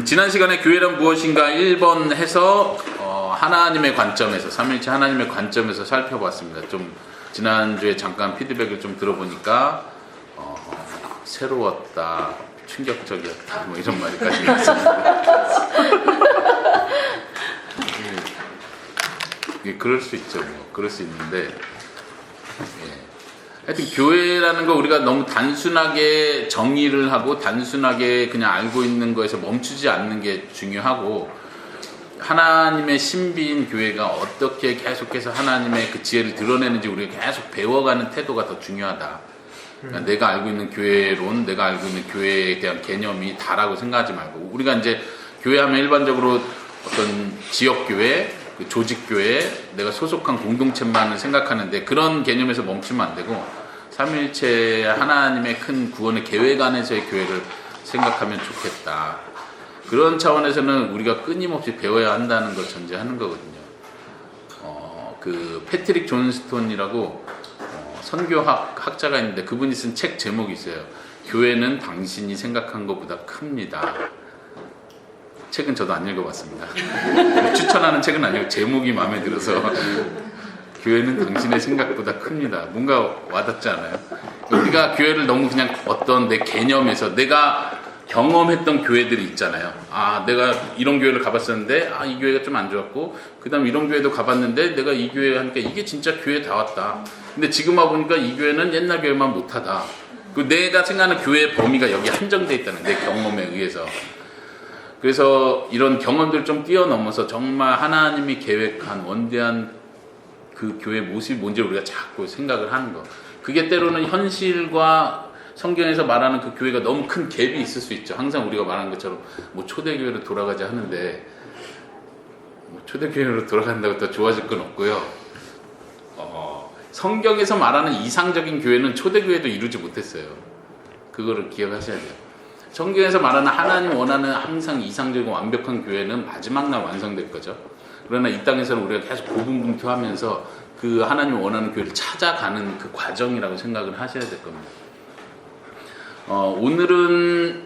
지난 시간에 교회란 무엇인가 1번 해서 하나님의 관점에서 삼위일체 하나님의 관점에서 살펴봤습니다. 좀 지난주에 잠깐 피드백을 좀 들어보니까 새로웠다, 충격적이었다 뭐 이런 말까지 나왔습니다. 그럴 수 있죠. 뭐. 그럴 수 있는데 하여튼 교회라는 거 우리가 너무 단순하게 정의를 하고 단순하게 그냥 알고 있는 거에서 멈추지 않는 게 중요하고, 하나님의 신비인 교회가 어떻게 계속해서 하나님의 그 지혜를 드러내는지 우리가 계속 배워가는 태도가 더 중요하다. 그러니까 내가 알고 있는 교회론, 내가 알고 있는 교회에 대한 개념이 다라고 생각하지 말고, 우리가 이제 교회하면 일반적으로 어떤 지역교회, 그 조직교회, 내가 소속한 공동체만을 생각하는데 그런 개념에서 멈추면 안 되고 삼위일체 하나님의 큰 구원의 계획 안에서의 교회를 생각하면 좋겠다. 그런 차원에서는 우리가 끊임없이 배워야 한다는 걸 전제하는 거거든요. 그 패트릭 존스톤이라고 선교학자가 있는데 그분이 쓴 책 제목이 있어요. 교회는 당신이 생각한 것보다 큽니다. 책은 저도 안 읽어봤습니다. 추천하는 책은 아니고 제목이 마음에 들어서 교회는 당신의 생각보다 큽니다. 뭔가 와닿지 않아요? 우리가 교회를 너무 그냥 어떤 내 개념에서 내가 경험했던 교회들이 있잖아요. 내가 이런 교회를 가봤었는데 이 교회가 좀 안 좋았고, 그 다음 이런 교회도 가봤는데 내가 이 교회 하니까 이게 진짜 교회 다 왔다. 근데 지금 와보니까 이 교회는 옛날 교회만 못하다. 내가 생각하는 교회의 범위가 여기 한정되어 있다는 내 경험에 의해서. 그래서 이런 경험들을 좀 뛰어넘어서 정말 하나님이 계획한 원대한 그 교회의 모습이 뭔지 우리가 자꾸 생각을 하는 거. 그게 때로는 현실과 성경에서 말하는 그 교회가 너무 큰 갭이 있을 수 있죠. 항상 우리가 말하는 것처럼 뭐 초대교회로 돌아가자 하는데 뭐 초대교회로 돌아간다고 또 좋아질 건 없고요. 성경에서 말하는 이상적인 교회는 초대교회도 이루지 못했어요. 그거를 기억하셔야 돼요. 성경에서 말하는 하나님 원하는 항상 이상적이고 완벽한 교회는 마지막 날 완성될 거죠. 그러나 이 땅에서는 우리가 계속 고분분투하면서 그 하나님 원하는 교회를 찾아가는 그 과정이라고 생각을 하셔야 될 겁니다. 오늘은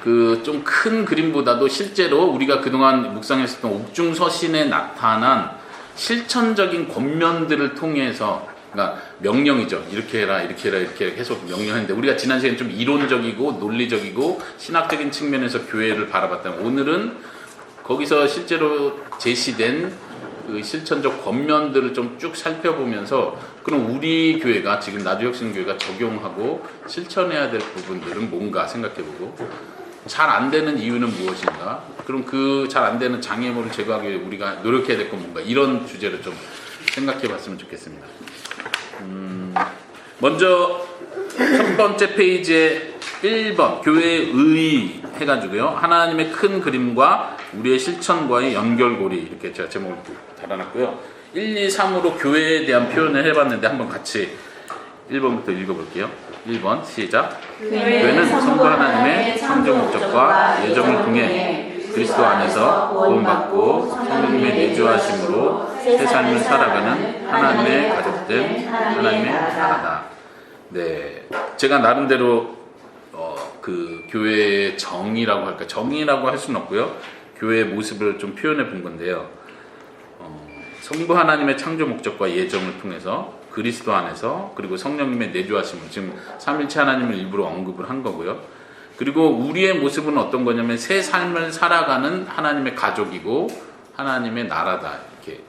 그 좀 큰 그림보다도 실제로 우리가 그동안 묵상했었던 옥중서신에 나타난 실천적인 권면들을 통해서, 그러니까 명령이죠. 이렇게 해라, 이렇게 해라, 이렇게 계속 명령했는데 우리가 지난 시간에 좀 이론적이고 논리적이고 신학적인 측면에서 교회를 바라봤다면, 오늘은 거기서 실제로 제시된 그 실천적 권면들을 좀 쭉 살펴보면서 그럼 우리 교회가 지금 나주혁신교회가 적용하고 실천해야 될 부분들은 뭔가 생각해보고, 잘 안 되는 이유는 무엇인가, 그럼 그 잘 안 되는 장애물을 제거하기 위해 우리가 노력해야 될 건 뭔가, 이런 주제를 좀 생각해봤으면 좋겠습니다. 먼저 첫 번째 페이지에 1번 교회의 의 해가지고요, 하나님의 큰 그림과 우리의 실천과의 연결고리, 이렇게 제가 제목을 달아놨고요. 1, 2, 3으로 교회에 대한 표현을 해봤는데 한번 같이 1번부터 읽어볼게요. 1번 시작. 교회는 성도 하나님의 창조 목적과 예정을 통해 그리스도 안에서 구원받고 성령님의 내주하심으로 새 삶을 살아가는 하나님의 가족된 하나님의 나라다. 네, 제가 나름대로 그 교회의 정의라고 할까, 정의라고 할 수는 없고요, 교회의 모습을 좀 표현해 본 건데요. 성부 하나님의 창조 목적과 예정을 통해서 그리스도 안에서, 그리고 성령님의 내주하심을, 지금 삼일체 하나님을 일부러 언급을 한 거고요. 그리고 우리의 모습은 어떤 거냐면 새 삶을 살아가는 하나님의 가족이고 하나님의 나라다, 이렇게.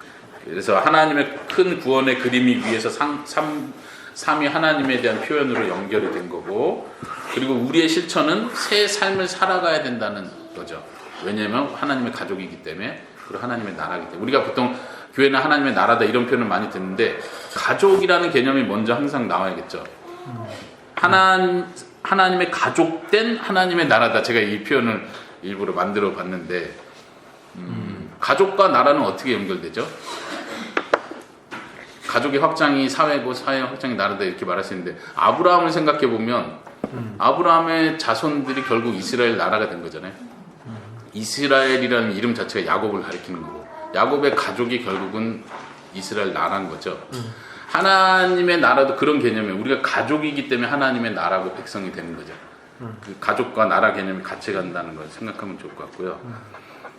그래서 하나님의 큰 구원의 그림이 위에서 삼위 하나님에 대한 표현으로 연결이 된 거고, 그리고 우리의 실천은 새 삶을 살아가야 된다는 거죠. 왜냐하면 하나님의 가족이기 때문에, 그리고 하나님의 나라이기 때문에. 우리가 보통 교회는 하나님의 나라다 이런 표현을 많이 듣는데 가족이라는 개념이 먼저 항상 나와야겠죠. 하나님의 가족된 하나님의 나라다. 제가 이 표현을 일부러 만들어 봤는데 가족과 나라는 어떻게 연결되죠? 가족의 확장이 사회고 사회의 확장이 나라다, 이렇게 말할 수 있는데, 아브라함을 생각해 보면 아브라함의 자손들이 결국 이스라엘 나라가 된 거잖아요. 이스라엘이라는 이름 자체가 야곱을 가리키는 거고, 야곱의 가족이 결국은 이스라엘 나라인 거죠. 하나님의 나라도 그런 개념이에요. 우리가 가족이기 때문에 하나님의 나라고 백성이 되는 거죠. 그 가족과 나라 개념이 같이 간다는 걸 생각하면 좋을 것 같고요.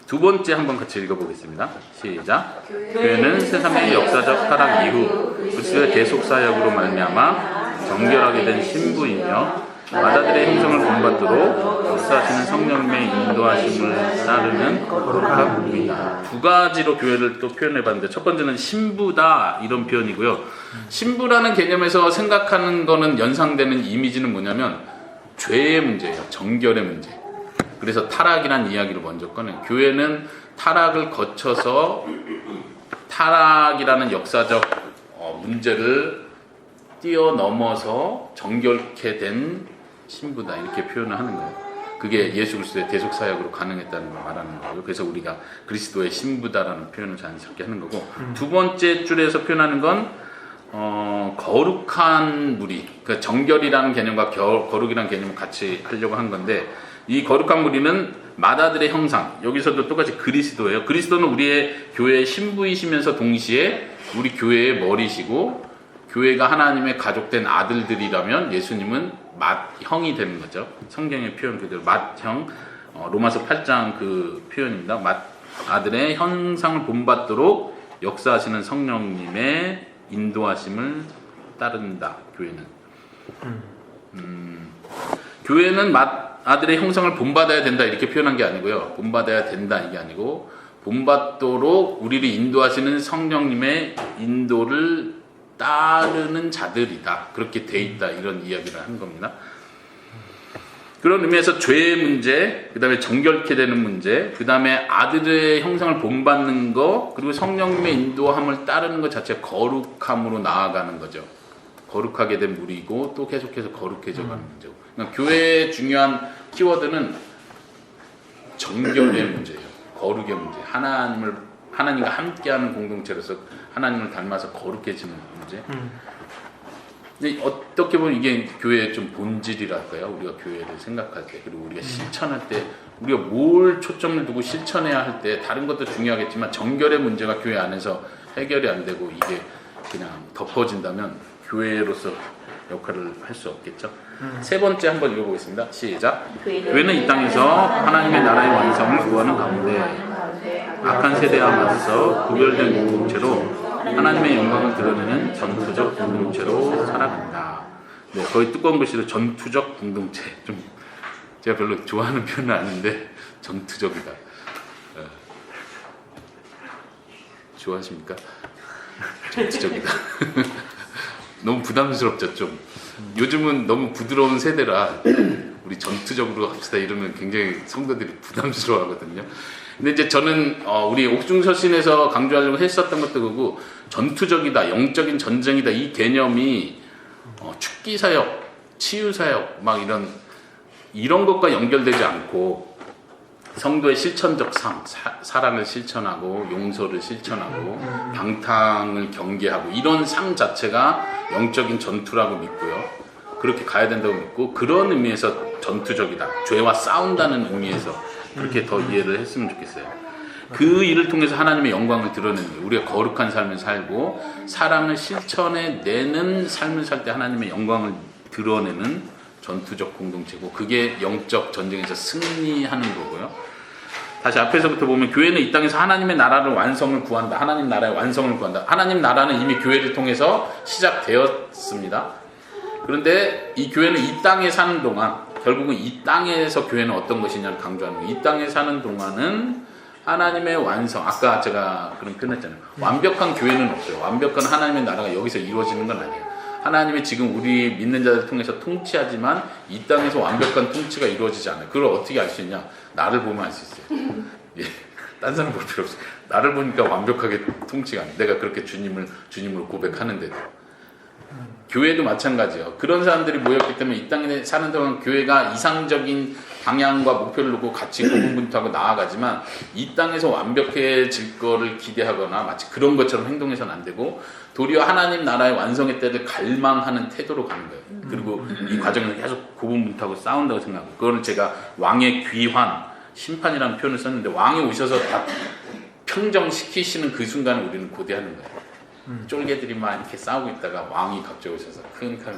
두 번째 한번 같이 읽어보겠습니다. 시작. 교회는 세상의 역사적 타락 이후 그리스도의 대속 사역으로 말미암아 정결하게 된 신부이며 마다들의 형성을 본받도록 역사하시는 성령님의 인도하심을 따르는 거룩한 무리다. 두 가지로 교회를 또 표현해봤는데 첫 번째는 신부다 이런 표현이고요. 신부라는 개념에서 생각하는 거는 연상되는 이미지는 뭐냐면 죄의 문제예요. 정결의 문제. 그래서 타락이란 이야기를 먼저 꺼내요. 교회는 타락을 거쳐서 타락이라는 역사적 문제를 뛰어넘어서 정결케 된 신부다 이렇게 표현을 하는 거예요. 그게 예수 그리스도의 대속 사역으로 가능했다는 걸 말하는 거고요. 그래서 우리가 그리스도의 신부다라는 표현을 자연스럽게 하는 거고 두 번째 줄에서 표현하는 건 거룩한 무리, 그 정결이라는 개념과 거룩이라는 개념을 같이 하려고 한 건데 이 거룩한 무리는 마다들의 형상, 여기서도 똑같이 그리스도예요. 그리스도는 우리의 교회의 신부이시면서 동시에 우리 교회의 머리시고 교회가 하나님의 가족된 아들들이라면 예수님은 맏형이 되는 거죠. 성경의 표현 그대로 맏형, 로마서 8장 그 표현입니다. 맏아들의 형상을 본받도록 역사하시는 성령님의 인도하심을 따른다. 교회는 교회는 맏아들의 형상을 본받아야 된다 이렇게 표현한 게 아니고요. 본받아야 된다 이게 아니고 본받도록 우리를 인도하시는 성령님의 인도를 따르는 자들이다. 그렇게 돼 있다. 이런 이야기를 한 겁니다. 그런 의미에서 죄의 문제, 그 다음에 정결케 되는 문제, 그 다음에 아들의 형상을 본받는 거, 그리고 성령님의 인도함을 따르는 것 자체가 거룩함으로 나아가는 거죠. 거룩하게 된 무리고 또 계속해서 거룩해져 가는 문제고. 그러니까 교회의 중요한 키워드는 정결의 문제예요. 거룩의 문제. 하나님과 함께하는 공동체로서 하나님을 닮아서 거룩해지는 문제. 근데 어떻게 보면 이게 교회의 좀 본질이랄까요? 우리가 교회를 생각할 때 그리고 우리가 실천할 때 우리가 뭘 초점을 두고 실천해야 할 때 다른 것도 중요하겠지만 정결의 문제가 교회 안에서 해결이 안 되고 이게 그냥 덮어진다면 교회로서 역할을 할 수 없겠죠. 세 번째 한번 읽어보겠습니다. 시작. 교회는 이 땅에서 하나님의 나라의 완성을 구하는 가운데 악한 세대와 맞서 구별된 공동체로 하나님의 영광을 드러내는 전투적 공동체로 살아간다. 네, 거의 두꺼운 글씨로 전투적 공동체. 좀 제가 별로 좋아하는 표현은 아닌데 전투적이다. 좋아하십니까? 전투적이다. 너무 부담스럽죠, 좀. 요즘은 너무 부드러운 세대라 우리 전투적으로 합시다 이러면 굉장히 성도들이 부담스러워하거든요. 근데 이제 저는 우리 옥중서신에서 강조하려고 했었던 것도 그거고 전투적이다, 영적인 전쟁이다 이 개념이 축기사역, 치유사역 막 이런 것과 연결되지 않고 성도의 실천적 삶, 사랑을 실천하고 용서를 실천하고 방탕을 경계하고 이런 삶 자체가 영적인 전투라고 믿고요. 그렇게 가야 된다고 믿고 그런 의미에서 전투적이다. 죄와 싸운다는 의미에서 그렇게 더 이해를 했으면 좋겠어요. 그 일을 통해서 하나님의 영광을 드러내는 거예요. 우리가 거룩한 삶을 살고 사랑을 실천해내는 삶을 살 때 하나님의 영광을 드러내는 전투적 공동체고 그게 영적 전쟁에서 승리하는 거고요. 다시 앞에서부터 보면 교회는 이 땅에서 하나님의 나라를 완성을 구한다. 하나님 나라의 완성을 구한다. 하나님 나라는 이미 교회를 통해서 시작되었습니다. 그런데 이 교회는 이 땅에 사는 동안 결국은 이 땅에서 교회는 어떤 것이냐를 강조하는 거예요. 이 땅에 사는 동안은 하나님의 완성, 아까 제가 그런 표현했잖아요. 완벽한 교회는 없어요. 완벽한 하나님의 나라가 여기서 이루어지는 건 아니에요. 하나님이 지금 우리 믿는 자들 통해서 통치하지만 이 땅에서 완벽한 통치가 이루어지지 않아요. 그걸 어떻게 알 수 있냐? 나를 보면 알 수 있어요. 예, 딴 사람 볼 필요 없어요. 나를 보니까 완벽하게 통치가 안 돼. 내가 그렇게 주님으로 고백하는데도. 교회도 마찬가지예요. 그런 사람들이 모였기 때문에 이 땅에 사는 동안 교회가 이상적인 방향과 목표를 놓고 같이 고분분투하고 나아가지만 이 땅에서 완벽해질 거를 기대하거나 마치 그런 것처럼 행동해서는 안 되고 도리어 하나님 나라의 완성의 때를 갈망하는 태도로 가는 거예요. 그리고 이 과정에서 계속 고분분투하고 싸운다고 생각하고 그거는 제가 왕의 귀환, 심판이라는 표현을 썼는데 왕이 오셔서 다 평정시키시는 그 순간을 우리는 고대하는 거예요. 쫄개들이 막 이렇게 싸우고 있다가 왕이 갑자기 오셔서 큰 칼로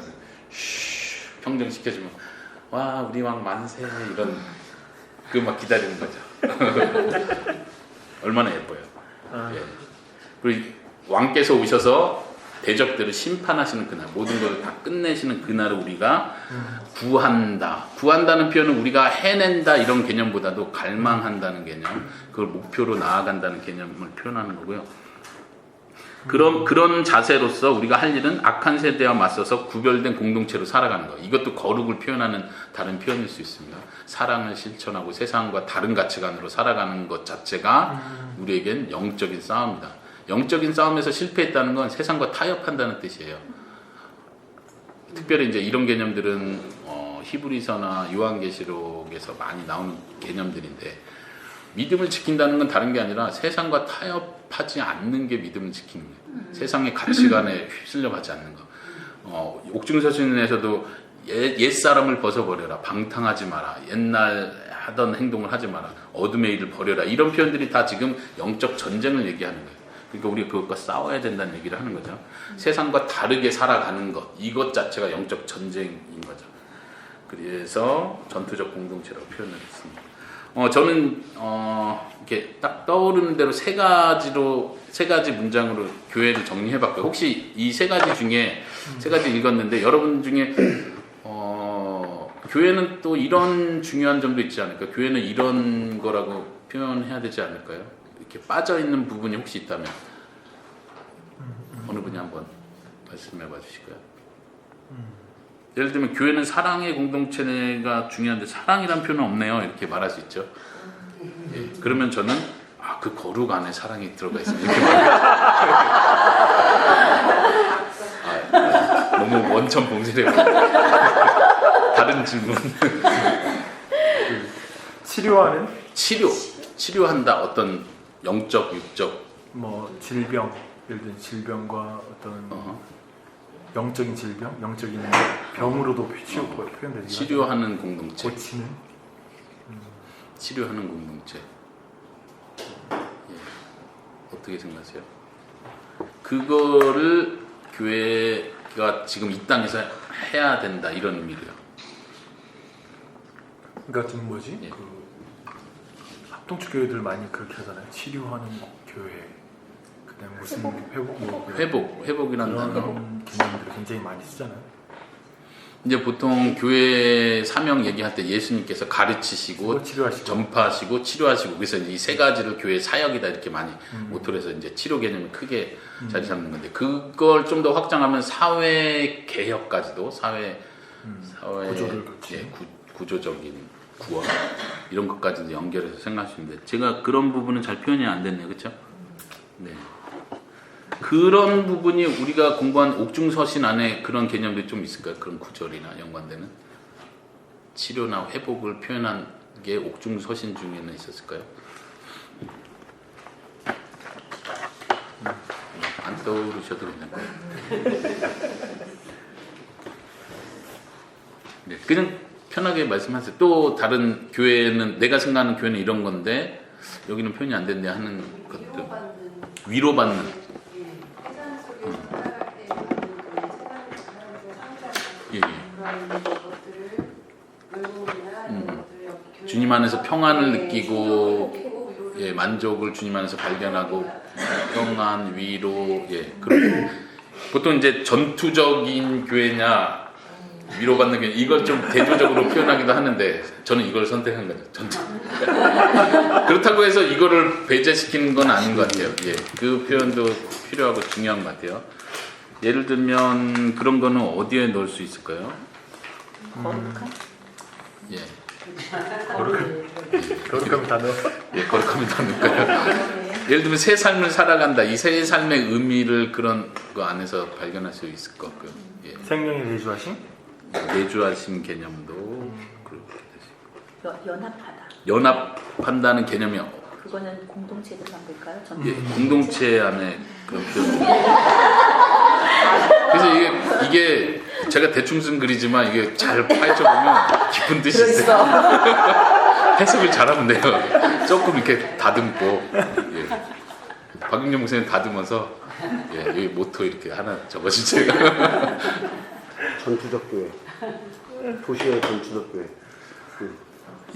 평정시켜주면 와 우리 왕 만세 이런 그 막 기다리는 거죠. 얼마나 예뻐요. 예. 그리고 왕께서 오셔서 대적들을 심판하시는 그날, 모든 것을 다 끝내시는 그날을 우리가 구한다. 구한다는 표현은 우리가 해낸다 이런 개념보다도 갈망한다는 개념, 그걸 목표로 나아간다는 개념을 표현하는 거고요. 그런 자세로서 우리가 할 일은 악한 세대와 맞서서 구별된 공동체로 살아가는 거. 이것도 거룩을 표현하는 다른 표현일 수 있습니다. 사랑을 실천하고 세상과 다른 가치관으로 살아가는 것 자체가 우리에겐 영적인 싸움이다. 영적인 싸움에서 실패했다는 건 세상과 타협한다는 뜻이에요. 특별히 이제 이런 개념들은 히브리서나 요한계시록에서 많이 나오는 개념들인데, 믿음을 지킨다는 건 다른 게 아니라 세상과 타협하지 않는 게 믿음을 지키는 거예요. 세상의 가치관에 휩쓸려 가지 않는 거. 옥중서신에서도 옛사람을 벗어버려라, 방탕하지 마라, 옛날 하던 행동을 하지 마라, 어둠의 일을 버려라, 이런 표현들이 다 지금 영적 전쟁을 얘기하는 거예요. 그러니까 우리가 그것과 싸워야 된다는 얘기를 하는 거죠. 세상과 다르게 살아가는 것, 이것 자체가 영적 전쟁인 거죠. 그래서 전투적 공동체라고 표현을 했습니다. 저는 이렇게 딱 떠오르는 대로 세 가지 문장으로 교회를 정리해봤고요. 혹시 이 세 가지 중에 세 가지 읽었는데 여러분 중에 교회는 또 이런 중요한 점도 있지 않을까? 교회는 이런 거라고 표현해야 되지 않을까요? 이렇게 빠져 있는 부분이 혹시 있다면 어느 분이 한번 말씀해봐 주실까요? 예를 들면 교회는 사랑의 공동체가 중요한데 사랑이란 표현은 없네요, 이렇게 말할 수 있죠. 예, 그러면 저는 그 거룩 안에 사랑이 들어가 있습니다, 이렇게 너무 원천 봉쇄돼요. 다른 질문. 치료하는? 치료한다. 어떤 영적, 육적, 뭐 질병, 예를 들면 질병과 어떤 영적인 질병, 영적인 병으로도 표현되죠. 치료하는 공동체. 고치는. 치료하는 공동체. 예. 어떻게 생각하세요? 그거를 교회가 지금 이 땅에서 해야 된다, 이런 의미로요. 그러니까 지금 뭐지? 예. 합동축 교회들 많이 그렇게 하잖아요. 치료하는 교회, 그다음 무슨 회복이라는 단어. 그런 개념들을 굉장히 많이 쓰잖아요. 이제 보통 교회 사명 얘기할 때 예수님께서 가르치시고 치료하시고. 전파하시고 치료하시고, 그래서 이 세 가지를 교회 사역이다 이렇게 많이 모토로 해서 이제 치료 개념이 크게 자리 잡는 건데, 그걸 좀 더 확장하면 사회 개혁까지도 사회 구조를 그렇지. 구조적인 구원 이런 것까지도 연결해서 생각하시면 돼요. 제가 그런 부분은 잘 표현이 안 됐네요, 그렇죠? 네. 그런 부분이 우리가 공부한 옥중서신 안에 그런 개념들이 좀 있을까요? 그런 구절이나 연관되는 치료나 회복을 표현한 게 옥중서신 중에는 있었을까요? 안 떠오르셔도 괜찮고요. 네, 그냥 편하게 말씀하세요. 또 다른 교회는, 내가 생각하는 교회는 이런 건데 여기는 표현이 안 된대 하는 것들. 위로받는. 주님 안에서 평안을 느끼고, 예, 만족을 주님 안에서 발견하고, 평안, 위로, 예, 그리고 보통 이제 전투적인 교회냐, 위로받는 교회, 이걸 좀 대조적으로 표현하기도 하는데 저는 이걸 선택한 거죠. 전투. 그렇다고 해서 이거를 배제시키는 건 아닌 것 같아요. 예, 그 표현도 필요하고 중요한 것 같아요. 예를 들면 그런 거는 어디에 넣을 수 있을까요? 거룩한? 예. 거룩하면 다 넣어. 예, 거룩하면 다 넣을까요? 예를 들면 새 삶을 살아간다. 이 새 삶의 의미를 그런 거 안에서 발견할 수 있을 것 같고요. 예. 생명의 내주하심? 내주하심 개념도 그렇게 되시고. 연합하다. 연합한다는 개념이 그거는 공동체를 만들까요? 예, 공동체 안에 그런 표현. 그래서 이게 제가 대충 쓴 글이지만 이게 잘 파헤쳐보면 깊은 뜻이 있어요. 해석을 잘하면 돼요. 조금 이렇게 다듬고. 예. 박윤경 목사님 다듬어서, 예, 여기 모토 이렇게 하나 적어주세요. 전투적 교회, 도시의 전투적 교회.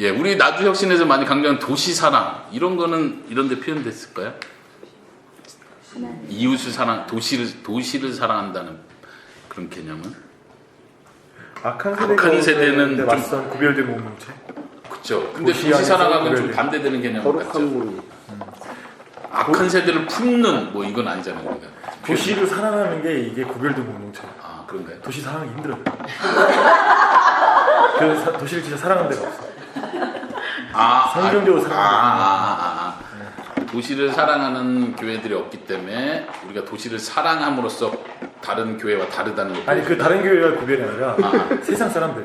예, 우리 나주혁신에서 많이 강조하는 도시 사랑 이런 거는 이런 데 표현됐을까요? 이웃을 사랑, 도시를 사랑한다는 그런 개념은? 악한 세대는 좀- 맞선 구별된 공동체. 그렇죠. 근데 도시 도시 안에서 사랑하고는 좀 구별된- 반대되는 개념 거룩한 같죠. 무리. 악한 세대를 품는 뭐 이건 아니잖아요. 그러니까. 도시를 사랑하는 게 이게 구별된 공동체. 아, 그런가요? 도시 사랑하기 힘들어요. 그래서 도시를 진짜 사랑하는 데가 없어. 성경적으로 도시를 사랑하는 교회들이 없기 때문에 우리가 도시를 사랑함으로써 다른 교회와 다르다는 거. 아니 그 다른 교회가 구별이 아니라 세상 사람들.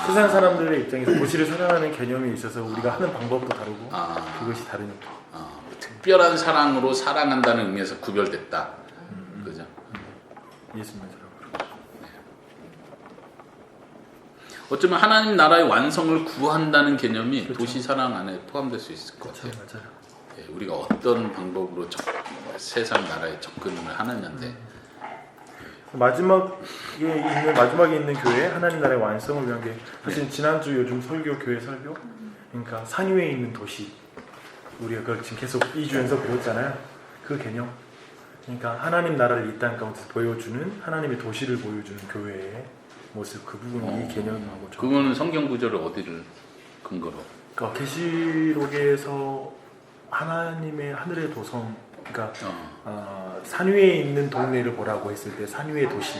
세상 사람들의 입장에서 도시를 사랑하는 개념이 있어서 우리가 하는 방법도 다르고 그것이 다르니까. 특별한 사랑으로 사랑한다는 의미에서 구별됐다. 그죠? 예수님처럼. 어쩌면 하나님 나라의 완성을 구한다는 개념이 그렇죠. 도시 사랑 안에 포함될 수 있을 것 같아요. 맞아요. 예, 우리가 어떤 방법으로 세상 나라에 접근을 하느냐인데. 마지막에 있는 교회 하나님 나라의 완성을 위한 게 사실 지난주 요즘 설교 교회 설교 그러니까 산 위에 있는 도시 우리가 그걸 지금 계속 2주 연속 배웠잖아요. 그 개념 그러니까 하나님 나라를 이 땅 가운데서 보여주는 하나님의 도시를 보여주는 교회의 모습 그 부분이 이 개념하고 좀 그거는 성경 구절을 어디를 근거로? 그러니까 계시록에서 하나님의 하늘의 도성 그러니까 산 위에 있는 동네를 보라고 했을 때 산 위의 도시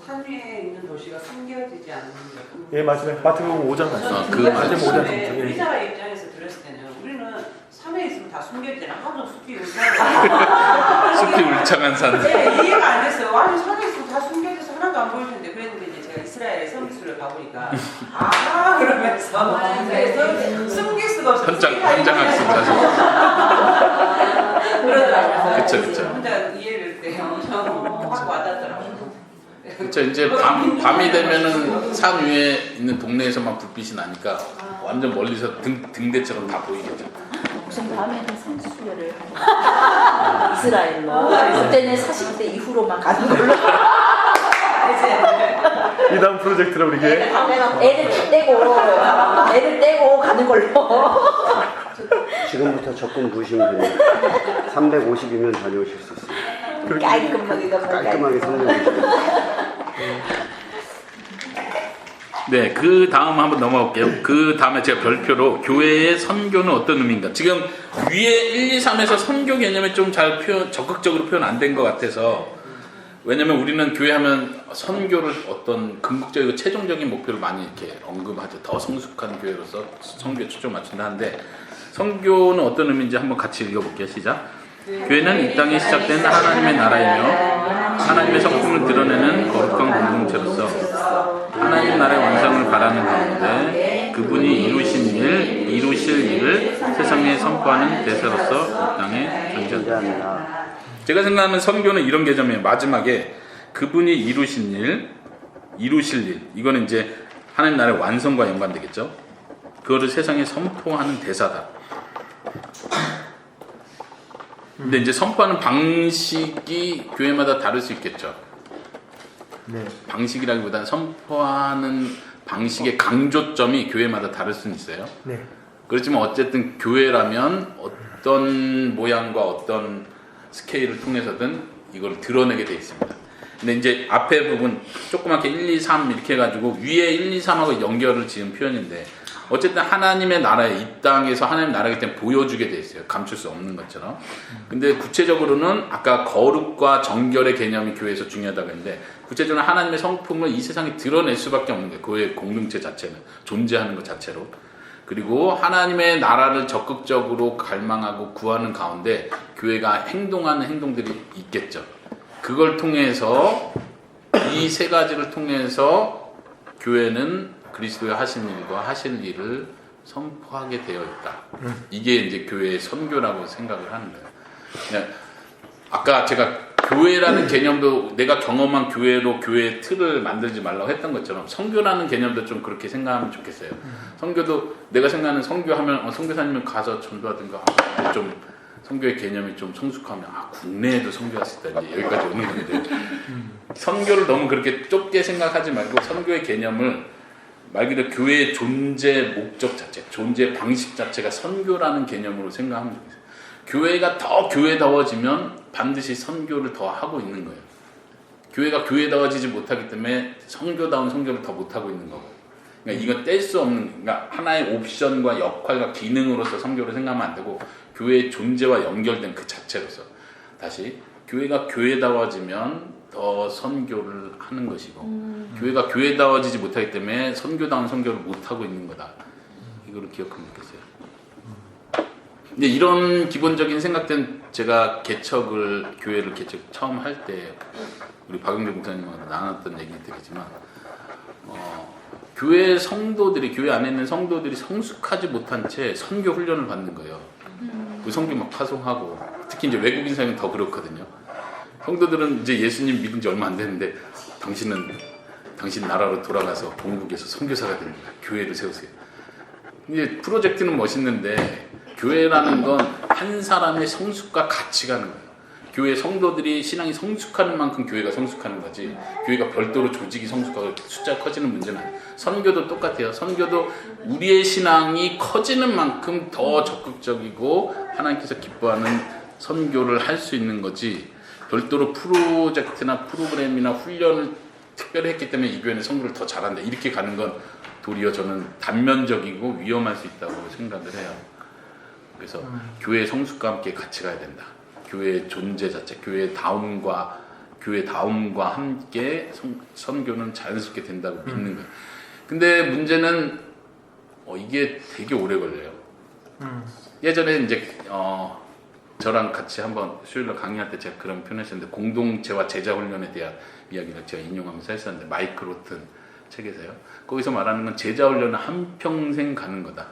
산 위에 있는 도시가 숨겨지지 않는 거. 예 맞아요. 마태복음 5장 말씀 그 마태복음 5장 근데 정책 우리나라 입장에서 들었을 때는 우리는 산에 있으면 다 숨겨지잖아. 하도 숲이 울창해. 숲이 울창한 산. 네, 이해가 안 됐어요. 아니 산에 있으면 다 숨겨져서 하나도 안 보일 텐데 그랬는데 이제 제가 이스라엘에 서비스를 가보니까 그러면서 그래서 숨길 수가 없어. 현장학습 가서. 그러더라고요. 그쵸. 혼자 이해를 때 엄청 확 와닿더라고요. 그렇죠. 이제 밤이 되면은 산 위에 있는 동네에서만 불빛이 나니까 완전 멀리서 등대처럼 다 보이겠죠. 무슨 밤에는 산수유를 하는 이스라엘로 그때는 40대 이후로만 가는 걸로 이 다음 프로젝트로 우리 교회 애를 떼고 가는 걸로 지금부터 적금 부으시면 돼요. 350이면 다녀오실 수 있어요. 깔끔하게 성경 보시면. 네, 그 다음 한번 넘어갈게요. 그 다음에 제가 별표로 교회의 선교는 어떤 의미인가. 지금 위에 1, 2, 3에서 선교 개념이 좀 잘 적극적으로 표현 안 된 것 같아서 왜냐면 우리는 교회하면 선교를 어떤 궁극적이고 최종적인 목표를 많이 이렇게 언급하죠. 더 성숙한 교회로서 선교에 초점 맞춘다 하는데 선교는 어떤 의미인지 한번 같이 읽어볼게요. 시작. 교회는 이 땅에 시작된 하나님의 나라이며 하나님의 성품을 드러내는 거룩한 공동체로서 하나님 나라의 완성을 바라는 가운데 그분이 이루실 일을 세상에 선포하는 대사로서 이 땅에 존재한다. 제가 생각하는 선교는 이런 개념이에요. 마지막에 그분이 이루실 일, 이거는 이제 하나님 나라의 완성과 연관되겠죠. 그거를 세상에 선포하는 대사다. 근데 이제 선포하는 방식이 교회마다 다를 수 있겠죠. 네. 방식이라기보다는 선포하는 방식의 강조점이 교회마다 다를 수는 있어요. 네. 그렇지만 어쨌든 교회라면 어떤 모양과 어떤 스케일을 통해서든 이걸 드러내게 돼 있습니다. 근데 이제 앞에 부분 조그맣게 1, 2, 3 이렇게 해가지고 위에 1, 2, 3하고 연결을 지은 표현인데 어쨌든 하나님의 나라에 이 땅에서 하나님 나라이기 때문에 보여주게 돼 있어요. 감출 수 없는 것처럼. 근데 구체적으로는 아까 거룩과 정결의 개념이 교회에서 중요하다고 했는데 구체적으로 하나님의 성품을 이 세상에 드러낼 수밖에 없는 거예요. 교회 공동체 자체는 존재하는 것 자체로. 그리고 하나님의 나라를 적극적으로 갈망하고 구하는 가운데 교회가 행동하는 행동들이 있겠죠. 그걸 통해서 이 세 가지를 통해서 교회는 그리스도의 하신 일과 하실 일을 선포하게 되어 있다. 이게 이제 교회의 선교라고 생각을 하는 거예요. 그냥 아까 제가 교회라는 개념도 내가 경험한 교회로 교회의 틀을 만들지 말라고 했던 것처럼 선교라는 개념도 좀 그렇게 생각하면 좋겠어요. 선교도 내가 생각하는 선교하면 선교사님은 가서 전도하든가 좀 선교의 개념이 좀 성숙하면 국내에도 선교할 수 있다 이제 여기까지 오는 건데 선교를 너무 그렇게 좁게 생각하지 말고 선교의 개념을 말 그대로 교회의 존재 목적 자체, 존재 방식 자체가 선교라는 개념으로 생각하면 좋겠어요. 교회가 더 교회다워지면 반드시 선교를 더 하고 있는 거예요. 교회가 교회다워지지 못하기 때문에 선교다운 선교를 더 못하고 있는 거고. 그러니까 이건 뗄 수 없는, 그러니까 하나의 옵션과 역할과 기능으로서 선교를 생각하면 안 되고 교회의 존재와 연결된 그 자체로서 다시 교회가 교회다워지면 더 선교를 하는 것이고 교회가 교회다워지지 못하기 때문에 선교다운 선교를 못하고 있는 거다. 이거를 기억하면 좋겠어요. 근데 이런 기본적인 생각들은 제가 교회를 개척 처음 할 때 우리 박영재 목사님하고 나눴던 얘기들이지만 교회 성도들이, 교회 안에 있는 성도들이 성숙하지 못한 채 선교 훈련을 받는 거예요. 그 선교 막 파송하고, 특히 이제 외국인 사회는 더 그렇거든요. 성도들은 이제 예수님 믿은 지 얼마 안 됐는데 당신 나라로 돌아가서 본국에서 선교사가 되는 거야. 교회를 세우세요. 이제 프로젝트는 멋있는데 교회라는 건 한 사람의 성숙과 같이 가는 거예요. 교회 성도들이 신앙이 성숙하는 만큼 교회가 성숙하는 거지, 교회가 별도로 조직이 성숙하고 숫자가 커지는 문제는 아니에요. 선교도 똑같아요. 선교도 우리의 신앙이 커지는 만큼 더 적극적이고 하나님께서 기뻐하는 선교를 할 수 있는 거지, 별도로 프로젝트나 프로그램이나 훈련을 특별히 했기 때문에 이 교회는 선교를 더 잘한다 이렇게 가는 건 도리어 저는 단면적이고 위험할 수 있다고 생각을 해요. 그래서 교회의 성숙과 함께 같이 가야 된다. 교회의 존재 자체, 교회의 다움과 함께 선교는 자연스럽게 된다고 믿는 거예요. 근데 문제는 이게 되게 오래 걸려요. 예전에 이제 저랑 같이 한번 수요일날 강의할 때 제가 그런 표현을 했었는데, 공동체와 제자 훈련에 대한 이야기를 제가 인용하면서 했었는데, 마이크 로튼 책에서요. 거기서 말하는 건 제자 훈련은 한평생 가는 거다.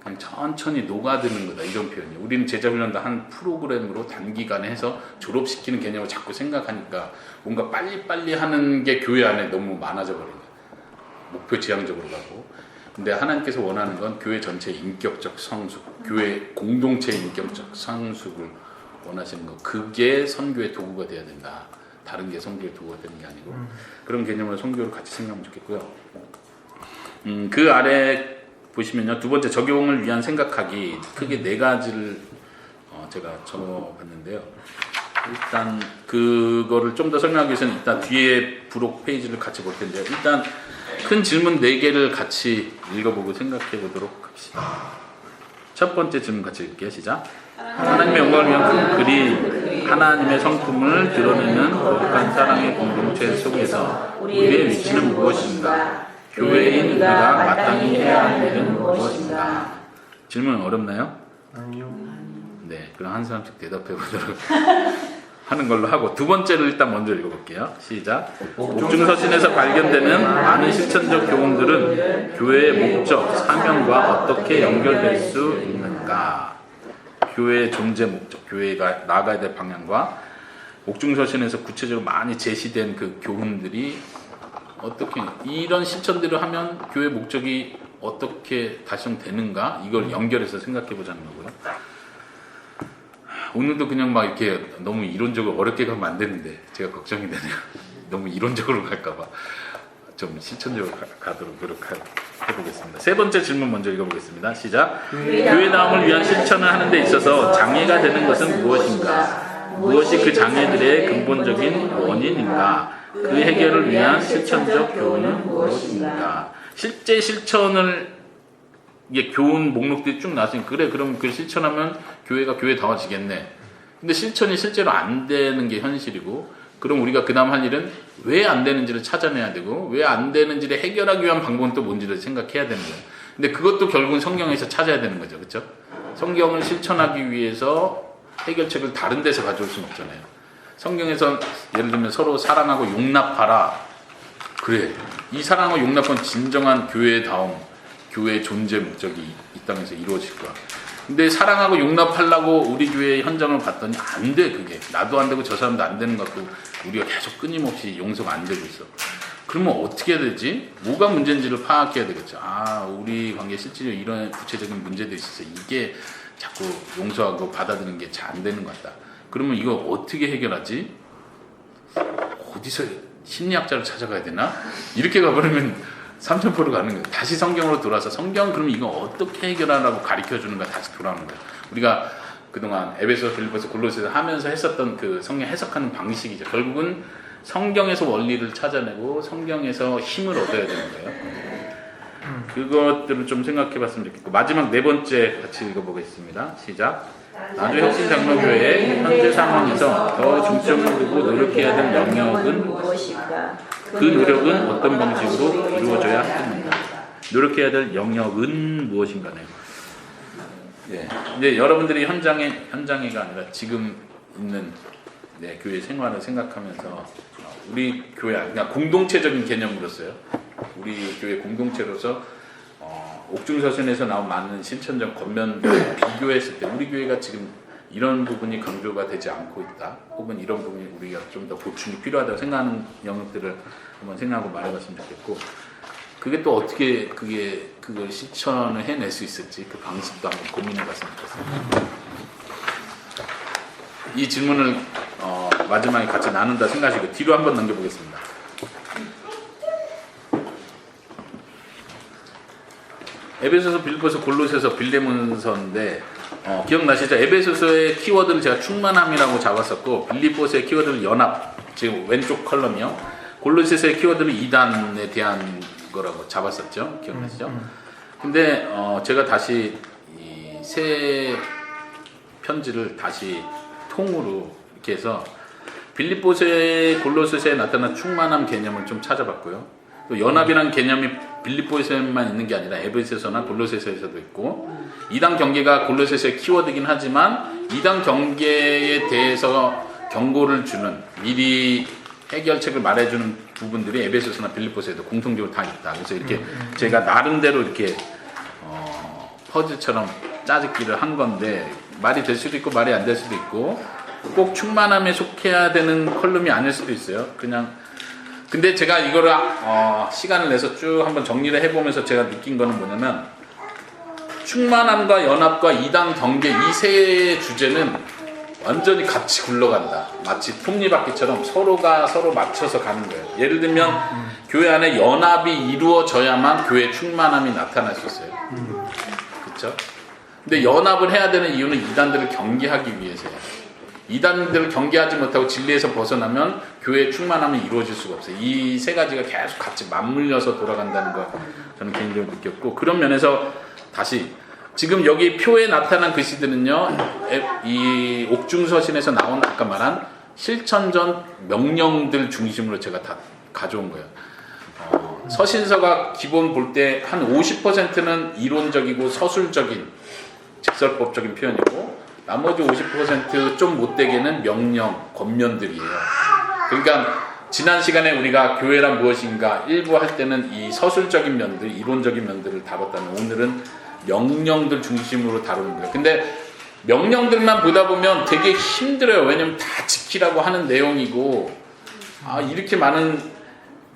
그냥 천천히 녹아드는 거다, 이런 표현이에요. 우리는 제자 훈련도 한 프로그램으로 단기간에 해서 졸업시키는 개념을 자꾸 생각하니까 뭔가 빨리빨리 하는 게 교회 안에 너무 많아져 버린 거예요. 목표 지향적으로 가고. 근데 하나님께서 원하는 건 교회 전체의 인격적 성숙, 교회 공동체의 인격적 성숙을 원하시는 거. 그게 선교의 도구가 돼야 된다. 다른 게 선교의 도구가 되는 게 아니고. 그런 개념으로 선교를 같이 생각하면 좋겠고요. 그 아래 보시면요, 두 번째, 적용을 위한 생각하기, 크게 네 가지를 제가 적어봤는데요. 일단 그거를 좀 더 설명하기 위해서는 일단 뒤에 부록 페이지를 같이 볼 텐데요. 일단 큰 질문 4개를 같이 읽어보고 생각해 보도록 합시다. 첫 번째 질문 같이 읽을게요. 시작. 하나님의 영광을 위한 그 그리 하나님의 성품을 드러내는 거룩한 사랑의 공동체 속에서 우리의 위치는 무엇인가? 교회인 우리가 마땅히 해야 할 일은 무엇인가? 질문 어렵나요? 아니요. 네, 그럼 한 사람씩 대답해 보도록 하는 걸로 하고, 두 번째를 일단 먼저 읽어볼게요. 시작. 옥중서신에서 발견되는 많은 실천적 교훈들은 교회의 목적, 사명과 어떻게 연결될 수 있는가? 교회의 존재 목적, 교회가 나아가야 될 방향과 옥중서신에서 구체적으로 많이 제시된 그 교훈들이 어떻게, 이런 실천들을 하면 교회 목적이 어떻게 달성되는가, 이걸 연결해서 생각해 보자는 거고요. 오늘도 그냥 막 이렇게 너무 이론적으로 어렵게 가면 안 되는데 제가 걱정이 되네요. 너무 이론적으로 갈까봐 좀 실천적으로 가도록 노력해보겠습니다. 세 번째 질문 먼저 읽어보겠습니다. 시작. 교회다움을 위한 실천을 하는 데 있어서 장애가 되는 것은 무엇인가? 무엇이 그 장애들의 근본적인 원인인가? 그 해결을 위한 실천적 교훈은 무엇인가? 실제 실천을, 이게 교훈 목록들이 쭉 나왔으니까, 그래, 그럼 그 실천하면 교회가 교회다워지겠네. 근데 실천이 실제로 안 되는 게 현실이고, 그럼 우리가 그 다음 할 일은 왜 안 되는지를 찾아내야 되고, 왜 안 되는지를 해결하기 위한 방법은 또 뭔지를 생각해야 되는 거예요. 근데 그것도 결국은 성경에서 찾아야 되는 거죠. 그렇죠? 성경을 실천하기 위해서 해결책을 다른 데서 가져올 수는 없잖아요. 성경에서 예를 들면 서로 사랑하고 용납하라. 그래, 이 사랑하고 용납은 진정한 교회다움, 교회의 존재 목적이 이 땅에서 이루어질 거야. 근데 사랑하고 용납하려고 우리 교회의 현장을 봤더니 안 돼. 그게 나도 안 되고 저 사람도 안 되는 것 같고, 우리가 계속 끊임없이 용서가 안 되고 있어. 그러면 어떻게 해야 되지? 뭐가 문제인지를 파악해야 되겠죠. 우리 관계에 실제로 이런 구체적인 문제들이 있어서 이게 자꾸 용서하고 받아들이는 게 잘 안 되는 것 같다. 그러면 이거 어떻게 해결하지? 어디서 심리학자를 찾아가야 되나? 이렇게 가버리면 삼천포로 가는 거예요. 다시 성경으로 돌아서 성경 그럼 이거 어떻게 해결하라고 가르쳐주는가 다시 돌아오는 거예요. 우리가 그동안 에베소, 빌립보서, 골로새서 하면서 했었던 그 성경 해석하는 방식이죠. 결국은 성경에서 원리를 찾아내고 성경에서 힘을 얻어야 되는 거예요. 그것들을 좀 생각해 봤으면 좋겠고, 마지막 네 번째 같이 읽어보겠습니다. 시작. 나주 혁신장로교회의 현재 상황에서 더 중점을 두고 노력해야 될 영역은 무엇인가? 그 노력은 어떤 방식으로 이루어져야 합니까? 노력해야 될 영역은 무엇인가네요. 예, 이제 여러분들이 현장에가 아니라 지금 있는 교회 생활을 생각하면서 우리 교회, 그러니까 공동체적인 개념으로서요. 우리 교회 공동체로서 옥중서신에서 나온 많은 신천적 겉면들을 비교했을 때 우리 교회가 지금 이런 부분이 강조가 되지 않고 있다, 혹은 이런 부분이 우리가 좀 더 보충이 필요하다고 생각하는 영역들을 한번 생각하고 말해봤으면 좋겠고, 그게 또 어떻게 그걸 실천을 해낼 수 있을지 그 방식도 한번 고민해봤으면 좋겠습니다. 이 질문을 마지막에 같이 나눈다 생각하시고 뒤로 한번 넘겨보겠습니다. 에베소서, 빌립보서, 골로새서, 빌레몬서인데 기억나시죠? 에베소서의 키워드를 제가 충만함이라고 잡았었고, 빌립보서의 키워드는 연합, 지금 왼쪽 컬럼이요. 골로새서의 키워드는 이단에 대한 거라고 잡았었죠. 기억나시죠? 근데 제가 다시 이 새 편지를 다시 통으로 이렇게 해서 빌립보서의, 골로새서에 나타난 충만함 개념을 좀 찾아봤고요. 또 연합이라는 개념이 빌립보서에만 있는 게 아니라 에베소서나 골로새서에서도 있고, 이단 경계가 골로새서의 키워드이긴 하지만 이단 경계에 대해서 경고를 주는, 미리 해결책을 말해주는 부분들이 에베소서나 빌립보서에도 공통적으로 다 있다. 그래서 이렇게 제가 나름대로 이렇게 퍼즐처럼 짜집기를 한 건데, 말이 될 수도 있고 말이 안 될 수도 있고, 꼭 충만함에 속해야 되는 컬럼이 아닐 수도 있어요. 그냥. 근데 제가 이거를 시간을 내서 쭉 한번 정리를 해보면서 제가 느낀 거는 뭐냐면, 충만함과 연합과 이단 경계, 이 세 주제는 완전히 같이 굴러간다. 마치 톱니바퀴처럼 서로가 서로 맞춰서 가는 거예요. 예를 들면 교회 안에 연합이 이루어져야만 교회 충만함이 나타날 수 있어요. 그렇죠? 근데 연합을 해야 되는 이유는 이단들을 경계하기 위해서예요. 이단들을 경계하지 못하고 진리에서 벗어나면 교회의 충만함이 이루어질 수가 없어요. 이 세 가지가 계속 같이 맞물려서 돌아간다는 거 저는 개인적으로 느꼈고, 그런 면에서 다시 지금 여기 표에 나타난 글씨들은요, 이 옥중서신에서 나온 아까 말한 실천전 명령들 중심으로 제가 다 가져온 거예요. 서신서가 기본 볼 때 한 50%는 이론적이고 서술적인 직설법적인 표현이고, 나머지 50% 못되게는 명령, 권면들이에요. 그러니까 지난 시간에 우리가 교회란 무엇인가 일부 할 때는 이 서술적인 면들, 이론적인 면들을 다뤘다면, 오늘은 명령들 중심으로 다루는 거예요. 근데 명령들만 보다 보면 되게 힘들어요. 왜냐면 다 지키라고 하는 내용이고, 이렇게 많은,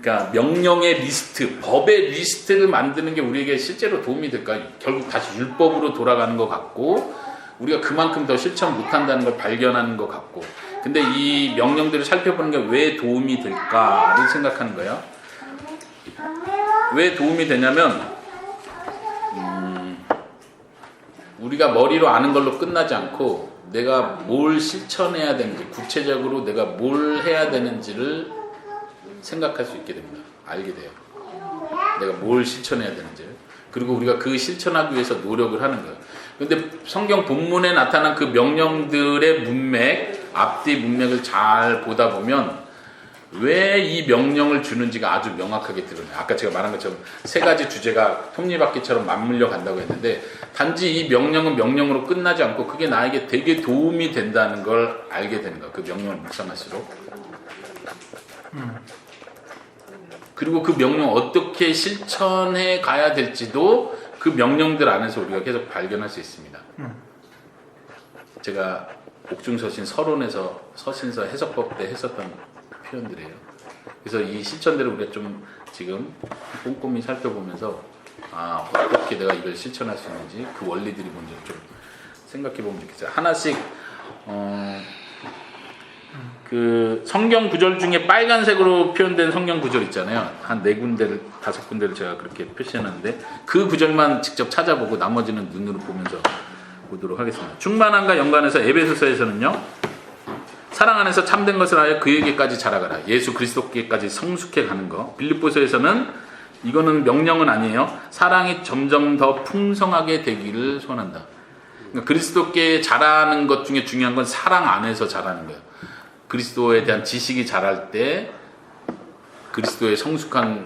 그러니까 명령의 리스트, 법의 리스트를 만드는 게 우리에게 실제로 도움이 될까? 결국 다시 율법으로 돌아가는 것 같고, 우리가 그만큼 더 실천 못한다는 걸 발견하는 것 같고, 근데 이 명령들을 살펴보는 게 왜 도움이 될까를 생각하는 거예요. 왜 도움이 되냐면, 우리가 머리로 아는 걸로 끝나지 않고 내가 뭘 실천해야 되는지, 구체적으로 내가 뭘 해야 되는지를 생각할 수 있게 됩니다. 알게 돼요. 내가 뭘 실천해야 되는지. 그리고 우리가 그 실천하기 위해서 노력을 하는 거예요. 근데 성경 본문에 나타난 그 명령들의 문맥, 앞뒤 문맥을 잘 보다 보면 왜 이 명령을 주는지가 아주 명확하게 드러나요. 아까 제가 말한 것처럼 세 가지 주제가 톱니바퀴처럼 맞물려 간다고 했는데, 단지 이 명령은 명령으로 끝나지 않고 그게 나에게 되게 도움이 된다는 걸 알게 되는 거예요. 그 명령을 묵상할수록. 그리고 그 명령 어떻게 실천해 가야 될지도 그 명령들 안에서 우리가 계속 발견할 수 있습니다. 제가 옥중서신 서론에서 서신서 해석법 때 했었던 표현들이에요. 그래서 이 실천들을 우리가 좀 지금 꼼꼼히 살펴보면서 어떻게 내가 이걸 실천할 수 있는지, 그 원리들이 뭔지 좀 생각해 보면 좋겠어요. 하나씩 그 성경 구절 중에 빨간색으로 표현된 성경 구절 있잖아요. 한 4군데를 5군데를 제가 그렇게 표시해놨는데 그 구절만 직접 찾아보고 나머지는 눈으로 보면서 보도록 하겠습니다. 충만함과 연관해서 에베소서에서는요. 사랑 안에서 참된 것을 하여 그에게까지 자라가라. 예수 그리스도께까지 성숙해 가는 거. 빌립보서에서는 이거는 명령은 아니에요. 사랑이 점점 더 풍성하게 되기를 소원한다. 그러니까 그리스도께 자라는 것 중에 중요한 건 사랑 안에서 자라는 거예요. 그리스도에 대한 지식이 자랄 때 그리스도의 성숙한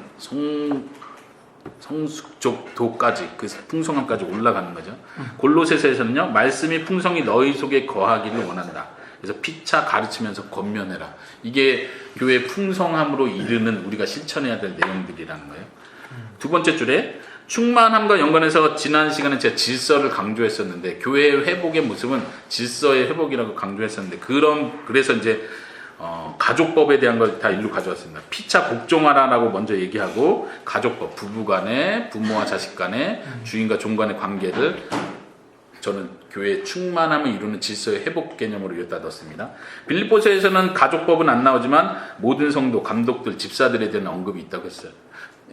성숙도까지 그 풍성함까지 올라가는 거죠. 골로새서에서는요. 말씀이 풍성히 너희 속에 거하기를 원한다. 그래서 피차 가르치면서 권면해라. 이게 교회의 풍성함으로 이르는 우리가 실천해야 될 내용들이라는 거예요. 두 번째 줄에 충만함과 연관해서 지난 시간에 제가 질서를 강조했었는데 교회의 회복의 모습은 질서의 회복이라고 강조했었는데 그래서 이제 가족법에 대한 걸 다 일로 가져왔습니다. 피차 복종하라라고 먼저 얘기하고 가족법, 부부간에 부모와 자식간에 주인과 종간의 관계를 저는 교회의 충만함을 이루는 질서의 회복 개념으로 여기다 넣었습니다. 빌립보서에서는 가족법은 안 나오지만 모든 성도, 감독들, 집사들에 대한 언급이 있다고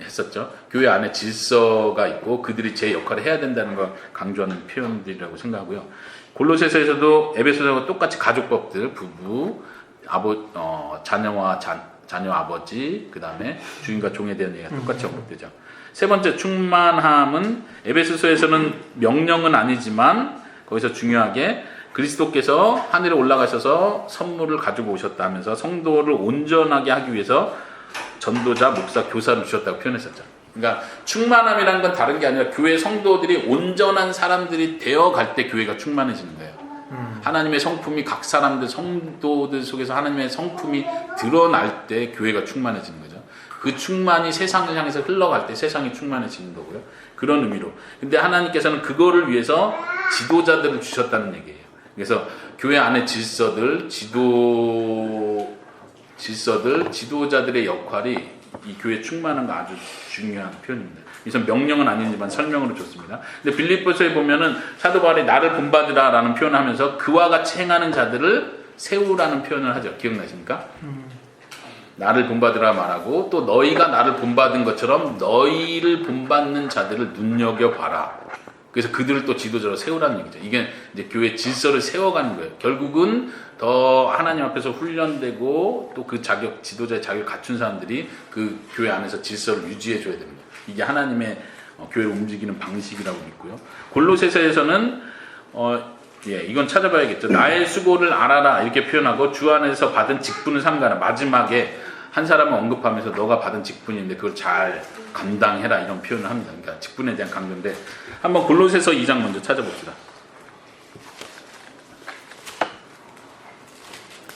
했었죠. 교회 안에 질서가 있고 그들이 제 역할을 해야 된다는 걸 강조하는 표현들이라고 생각하고요. 골로새서에서도 에베소서와 똑같이 가족법들, 부부, 자녀와 자녀 아버지, 그 다음에 주인과 종에 대한 얘기가 똑같이 언급되죠. 세 번째 충만함은 에베소서에서는 명령은 아니지만 거기서 중요하게 그리스도께서 하늘에 올라가셔서 선물을 가지고 오셨다 하면서 성도를 온전하게 하기 위해서 전도자, 목사, 교사를 주셨다고 표현했었죠. 그러니까 충만함이라는 건 다른 게 아니라 교회 성도들이 온전한 사람들이 되어갈 때 교회가 충만해지는 거예요. 하나님의 성품이 각 사람들, 성도들 속에서 하나님의 성품이 드러날 때 교회가 충만해지는 거죠. 그 충만이 세상을 향해서 흘러갈 때 세상이 충만해지는 거고요. 그런 의미로. 근데 하나님께서는 그거를 위해서 지도자들을 주셨다는 얘기예요. 그래서 교회 안의 지도자들의 역할이 이 교회 충만함과 아주 중요한 표현입니다. 그래서 명령은 아니지만 설명으로 줬습니다. 근데 빌립보서에 보면은 사도 바울이 나를 본받으라라는 표현을 하면서 그와 같이 행하는 자들을 세우라는 표현을 하죠. 기억나십니까? 나를 본받으라 말하고 또 너희가 나를 본받은 것처럼 너희를 본받는 자들을 눈여겨봐라. 그래서 그들을 또 지도자로 세우라는 얘기죠. 이게 이제 교회 질서를 세워가는 거예요. 결국은 더 하나님 앞에서 훈련되고 또 그 지도자의 자격을 갖춘 사람들이 그 교회 안에서 질서를 유지해 줘야 됩니다. 이게 하나님의 교회를 움직이는 방식이라고 믿고요. 골로새서에서는 이건 찾아봐야겠죠. 나의 수고를 알아라 이렇게 표현하고 주 안에서 받은 직분을 삼가라. 마지막에 한 사람을 언급하면서 너가 받은 직분인데 그걸 잘 감당해라 이런 표현을 합니다. 그러니까 직분에 대한 강조인데 한번 골로새서 2장 먼저 찾아봅시다.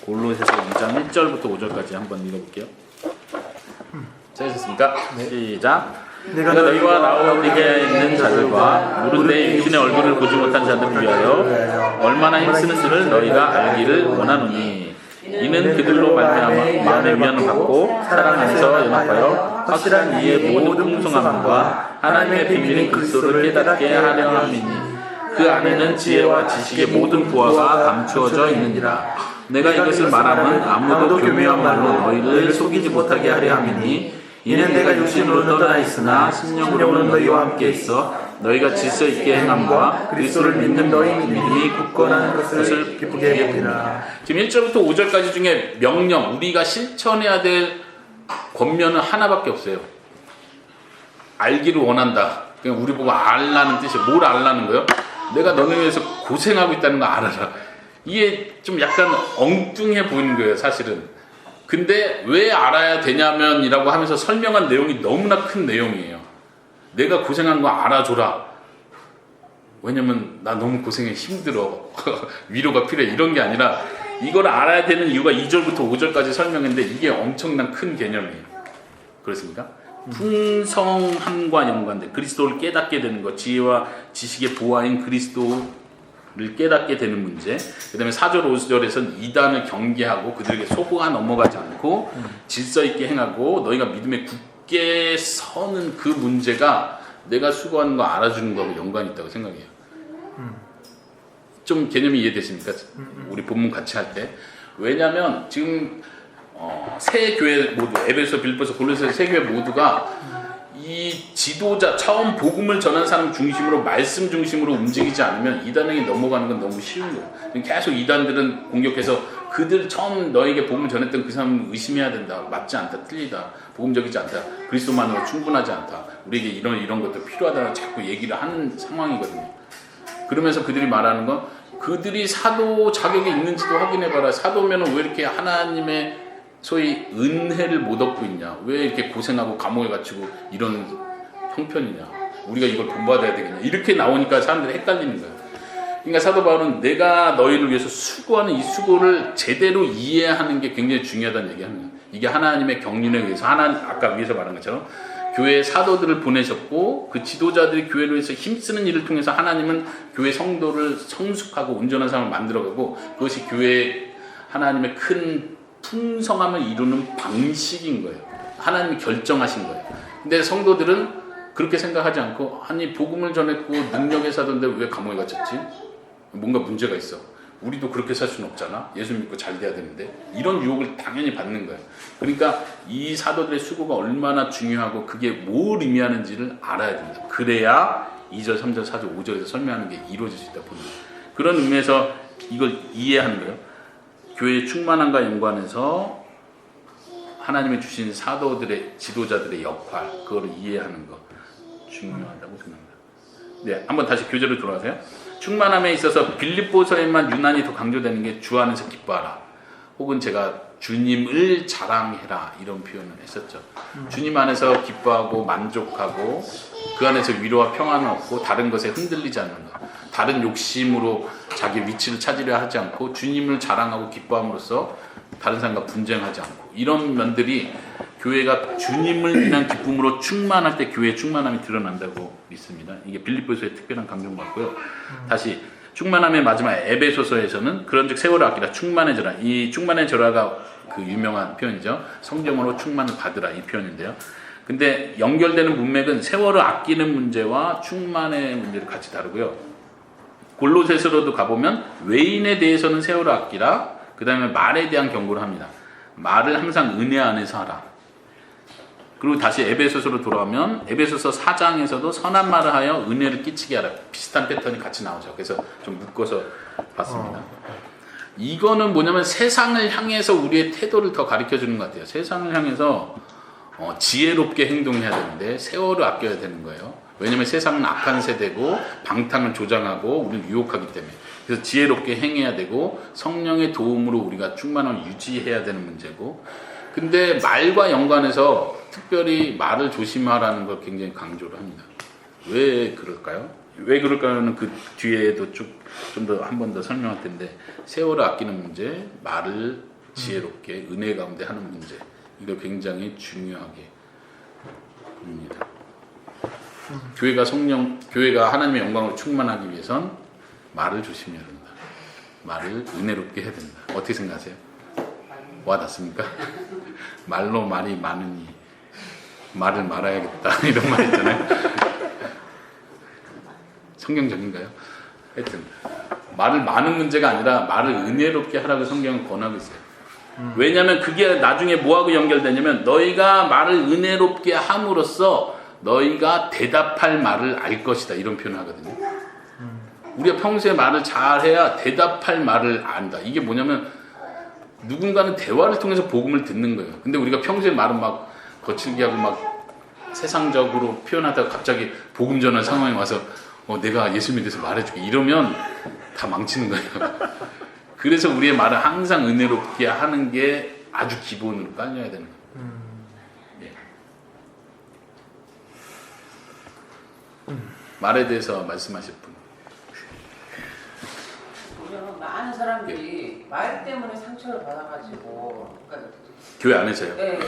골로새서 2장 1절부터 5절까지 한번 읽어볼게요. 찾으셨습니까? 네. 시작. 내가 너희와 라오디게아에 있는 자들과 무릇내 육신의 얼굴을 보지 못한 자들을 위하여 얼마나 힘쓰는 줄을 너희가 알기를 원하노니 이는 그들로 말미암아 마음의 위안을 받고 사랑 안에서 연합하여 확실한 이의 모든 풍성함과 하나님의 비밀인 그리스도를 깨닫게 하려 함이니 그 안에는 지혜와 지식의 모든 부하가 감추어져 있느니라. 내가 이것을 말하면 아무도 교묘한 말로 너희를 속이지 못하게 하려 함이니 이는 내가 육신으로는 떠나 있으나 심령으로는 너희와 함께 있어 너희가 질서 있게 행함과 그리스도를 믿는 너희 믿음이 굳건한 것을 기쁘게 여기라. 지금 1절부터 5절까지 중에 명령, 우리가 실천해야 될 권면은 하나밖에 없어요. 알기를 원한다. 그냥 우리 보고 알라는 뜻이에요. 뭘 알라는 거예요? 내가 너네 위해서 고생하고 있다는 거 알아라. 이게 좀 약간 엉뚱해 보이는 거예요, 사실은. 근데 왜 알아야 되냐면이라고 하면서 설명한 내용이 너무나 큰 내용이에요. 내가 고생한 거 알아줘라. 왜냐면 나 너무 고생해 힘들어. 위로가 필요해. 이런 게 아니라 이걸 알아야 되는 이유가 2절부터 5절까지 설명했는데 이게 엄청난 큰 개념이에요. 그렇습니까? 풍성함과 연관된 그리스도를 깨닫게 되는 것, 지혜와 지식의 보화인 그리스도를 깨닫게 되는 문제. 그 다음에 4절 5절에서는 이단을 경계하고 그들에게 속아 넘어가지 않고 질서 있게 행하고 너희가 믿음에 굳게 서는 그 문제가 내가 수고하는 거 알아주는 거하고 연관이 있다고 생각해요. 좀 개념이 이해되십니까? 우리 본문 같이 할 때 왜냐하면 지금 세 교회 모두 에베소, 빌립보서, 골로새 세 교회 모두가 이 지도자 처음 복음을 전한 사람 중심으로 말씀 중심으로 움직이지 않으면 이단에게 넘어가는 건 너무 쉬운 거예요. 계속 이단들은 공격해서 그들 처음 너에게 복음을 전했던 그 사람은 의심해야 된다. 맞지 않다. 틀리다. 복음적이지 않다. 그리스도만으로 충분하지 않다. 우리에게 이런 것도 필요하다고 자꾸 얘기를 하는 상황이거든요. 그러면서 그들이 말하는 건 그들이 사도 자격이 있는지도 확인해봐라. 사도면 왜 이렇게 하나님의 소위 은혜를 못 얻고 있냐? 왜 이렇게 고생하고 감옥에 갇히고 이런 형편이냐? 우리가 이걸 본받아야 되겠냐? 이렇게 나오니까 사람들이 헷갈리는 거예요. 그러니까 사도 바울은 내가 너희를 위해서 수고하는 이 수고를 제대로 이해하는 게 굉장히 중요하다는 얘기하는 거예요. 이게 하나님의 경륜에 의해서 아까 위에서 말한 것처럼 교회 사도들을 보내셨고 그 지도자들이 교회를 위해서 힘쓰는 일을 통해서 하나님은 교회 성도를 성숙하고 온전한 사람을 만들어가고 그것이 교회의 하나님의 큰 풍성함을 이루는 방식인 거예요. 하나님이 결정하신 거예요. 근데 성도들은 그렇게 생각하지 않고 아니 복음을 전했고 능력의 사도인데 왜 감옥에 갇혔지? 뭔가 문제가 있어. 우리도 그렇게 살 수는 없잖아. 예수 믿고 잘 돼야 되는데 이런 유혹을 당연히 받는 거예요. 그러니까 이 사도들의 수고가 얼마나 중요하고 그게 뭘 의미하는지를 알아야 됩니다. 그래야 2절, 3절, 4절, 5절에서 설명하는 게 이루어질 수 있다 보는 거예요. 그런 의미에서 이걸 이해하는 거예요. 교회의 충만함과 연관해서 하나님이 주신 사도들의 지도자들의 역할 그거를 이해하는 거 중요하다고 생각합니다. 네, 한번 다시 교재로 돌아가세요. 충만함에 있어서 빌립보서에만 유난히 더 강조되는 게 주 안에서 기뻐하라. 혹은 제가 주님을 자랑해라 이런 표현을 했었죠. 주님 안에서 기뻐하고 만족하고 그 안에서 위로와 평안을 얻고 다른 것에 흔들리지 않는 것. 다른 욕심으로 자기 위치를 찾으려 하지 않고 주님을 자랑하고 기뻐함으로써 다른 사람과 분쟁하지 않고 이런 면들이 교회가 주님을 인한 기쁨으로 충만할 때 교회의 충만함이 드러난다고 믿습니다. 이게 빌립보서의 특별한 강조인 것 같고요. 다시 충만함의 마지막 에베소서에서는 그런즉 세월을 아끼라 충만해져라. 이 충만해져라가 그 유명한 표현이죠. 성경으로 충만을 받으라 이 표현인데요. 근데 연결되는 문맥은 세월을 아끼는 문제와 충만의 문제를 같이 다루고요. 골로새서로도 가보면 외인에 대해서는 세월을 아끼라. 그 다음에 말에 대한 경고를 합니다. 말을 항상 은혜 안에서 하라. 그리고 다시 에베소서로 돌아오면 에베소서 4장에서도 선한 말을 하여 은혜를 끼치게 하라. 비슷한 패턴이 같이 나오죠. 그래서 좀 묶어서 봤습니다. 이거는 뭐냐면 세상을 향해서 우리의 태도를 더 가르쳐주는 것 같아요. 세상을 향해서 지혜롭게 행동해야 되는데 세월을 아껴야 되는 거예요. 왜냐하면 세상은 악한 세대고 방탕을 조장하고 우리를 유혹하기 때문에 그래서 지혜롭게 행해야 되고 성령의 도움으로 우리가 충만함을 유지해야 되는 문제고 근데 말과 연관해서 특별히 말을 조심하라는 걸 굉장히 강조를 합니다. 왜 그럴까요? 왜 그럴까요는 그 뒤에도 쭉 좀 더 한 번 더 설명할 텐데 세월을 아끼는 문제, 말을 지혜롭게 은혜 가운데 하는 문제 이걸 굉장히 중요하게 봅니다. 교회가 하나님의 영광으로 충만하기 위해선 말을 조심해야 된다. 말을 은혜롭게 해야 된다. 어떻게 생각하세요? 와닿습니까? 말로 말이 많으니 말을 말아야겠다 이런 말 있잖아요. 성경적인가요? 하여튼 말을 많은 문제가 아니라 말을 은혜롭게 하라고 성경은 권하고 있어요. 왜냐하면 그게 나중에 뭐하고 연결되냐면 너희가 말을 은혜롭게 함으로써 너희가 대답할 말을 알 것이다 이런 표현을 하거든요. 우리가 평소에 말을 잘해야 대답할 말을 안다. 이게 뭐냐면 누군가는 대화를 통해서 복음을 듣는 거예요. 근데 우리가 평소에 말은 막 거칠게 하고 막 세상적으로 표현하다가 갑자기 복음 전할 상황에 와서 내가 예수님에 대해서 말해줄게 이러면 다 망치는 거예요. 그래서 우리의 말을 항상 은혜롭게 하는 게 아주 기본으로 깔려야 되는 거예요. 예. 말에 대해서 말씀하실 분. 많은 사람들이 말 때문에 상처를 받아가지고 그러니까 교회 안에서요? 네.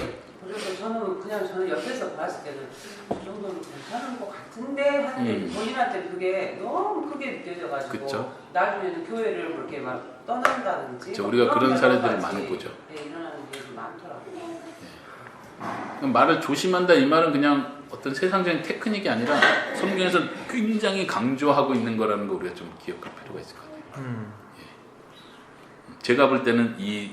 그래서 저는 옆에서 봤을 때는 이 정도는 괜찮은 것 같은데 하는데 본인한테 그게 너무 크게 느껴져가지고 그쵸? 나중에는 교회를 그렇게 막 떠난다든지 우리가 그런 사례들을 많이 보죠. 네, 일어나는 게 많더라고요. 네. 말을 조심한다 이 말은 그냥 어떤 세상적인 테크닉이 아니라 성경에서 굉장히 강조하고 있는 거라는 거 우리가 좀 기억할 필요가 있을 것 같아요. 제가 볼 때는 이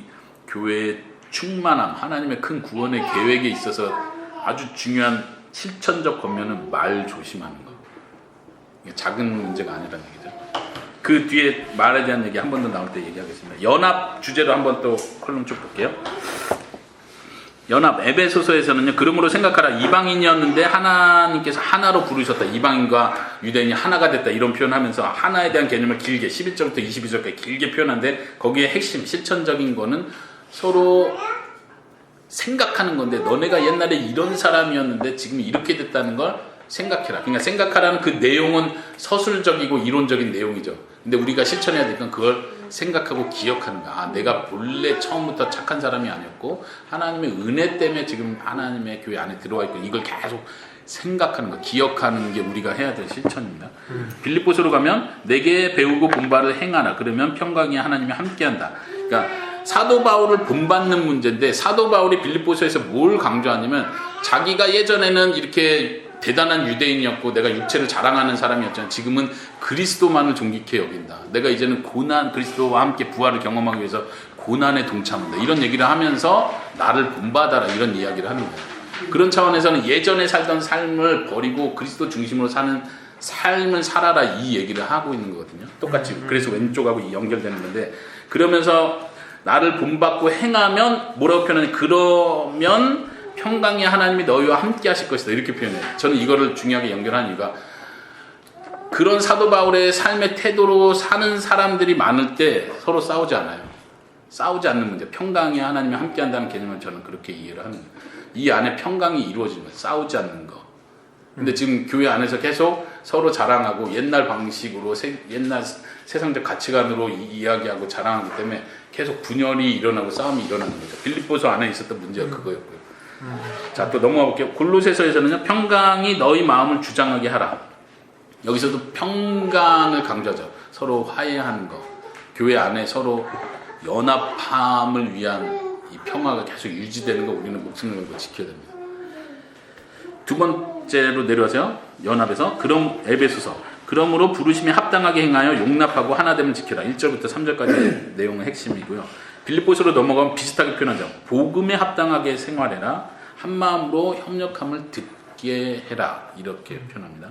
교회의 충만함, 하나님의 큰 구원의 계획에 있어서 아주 중요한 실천적 권면은 말 조심하는 거. 이게 작은 문제가 아니라는 얘기죠. 그 뒤에 말에 대한 얘기 한 번 더 나올 때 얘기하겠습니다. 연합 주제로 한번 또 컬럼 쭉 볼게요. 연합 에베소서에서는요. 그러므로 생각하라. 이방인이었는데 하나님께서 하나로 부르셨다. 이방인과 유대인이 하나가 됐다. 이런 표현하면서 하나에 대한 개념을 길게 11절부터 22절까지 길게 표현하는데 거기에 핵심 실천적인 거는 서로 생각하는 건데 너네가 옛날에 이런 사람이었는데 지금 이렇게 됐다는 걸 생각해라. 그러니까 생각하라는 그 내용은 서술적이고 이론적인 내용이죠. 근데 우리가 실천해야 되니까 그걸 생각하고 기억하는 거야. 아, 내가 본래 처음부터 착한 사람이 아니었고 하나님의 은혜 때문에 지금 하나님의 교회 안에 들어와 있고 이걸 계속 생각하는 거, 기억하는 게 우리가 해야 될 실천입니다. 빌립보서로 가면 내게 배우고 본바를 행하라. 그러면 평강이 하나님이 함께한다. 그러니까 사도 바울을 본받는 문제인데 사도 바울이 빌립보서에서 뭘 강조하냐면 자기가 예전에는 이렇게 대단한 유대인이었고 내가 육체를 자랑하는 사람이었잖아. 지금은 그리스도만을 존귀케 여긴다. 내가 이제는 고난, 그리스도와 함께 부활을 경험하기 위해서 고난에 동참한다. 이런 얘기를 하면서 나를 본받아라. 이런 이야기를 하는 거예요. 그런 차원에서는 예전에 살던 삶을 버리고 그리스도 중심으로 사는 삶을 살아라. 이 얘기를 하고 있는 거거든요. 똑같이. 그래서 왼쪽하고 연결되는 건데 그러면서 나를 본받고 행하면 뭐라고 표현하냐. 그러면 평강의 하나님이 너희와 함께 하실 것이다. 이렇게 표현해요. 저는 이거를 중요하게 연결한 이유가 그런 사도 바울의 삶의 태도로 사는 사람들이 많을 때 서로 싸우지 않아요. 싸우지 않는 문제. 평강의 하나님이 함께 한다는 개념을 저는 그렇게 이해를 하는 거예요. 이 안에 평강이 이루어지는 거예요. 싸우지 않는 거. 근데 지금 교회 안에서 계속 서로 자랑하고 옛날 방식으로 옛날 세상적 가치관으로 이야기하고 자랑하기 때문에 계속 분열이 일어나고 싸움이 일어나는 거죠. 빌립보서 안에 있었던 문제가 그거였고요. 자, 또 넘어가 볼게요. 골로새서에서는요. 평강이 너희 마음을 주장하게 하라. 여기서도 평강을 강조하죠. 서로 화해하는 거. 교회 안에 서로 연합함을 위한 이 평화가 계속 유지되는 거 우리는 목숨을 걸고 지켜야 됩니다. 두 번째로 내려와서요. 연합에서 그럼 에베소서 그러므로 부르심에 합당하게 행하여 용납하고 하나됨을 지켜라. 1절부터 3절까지 내용은 핵심이고요. 빌립보서로 넘어가면 비슷하게 표현하죠. 복음에 합당하게 생활해라. 한마음으로 협력함을 듣게 해라. 이렇게 표현합니다.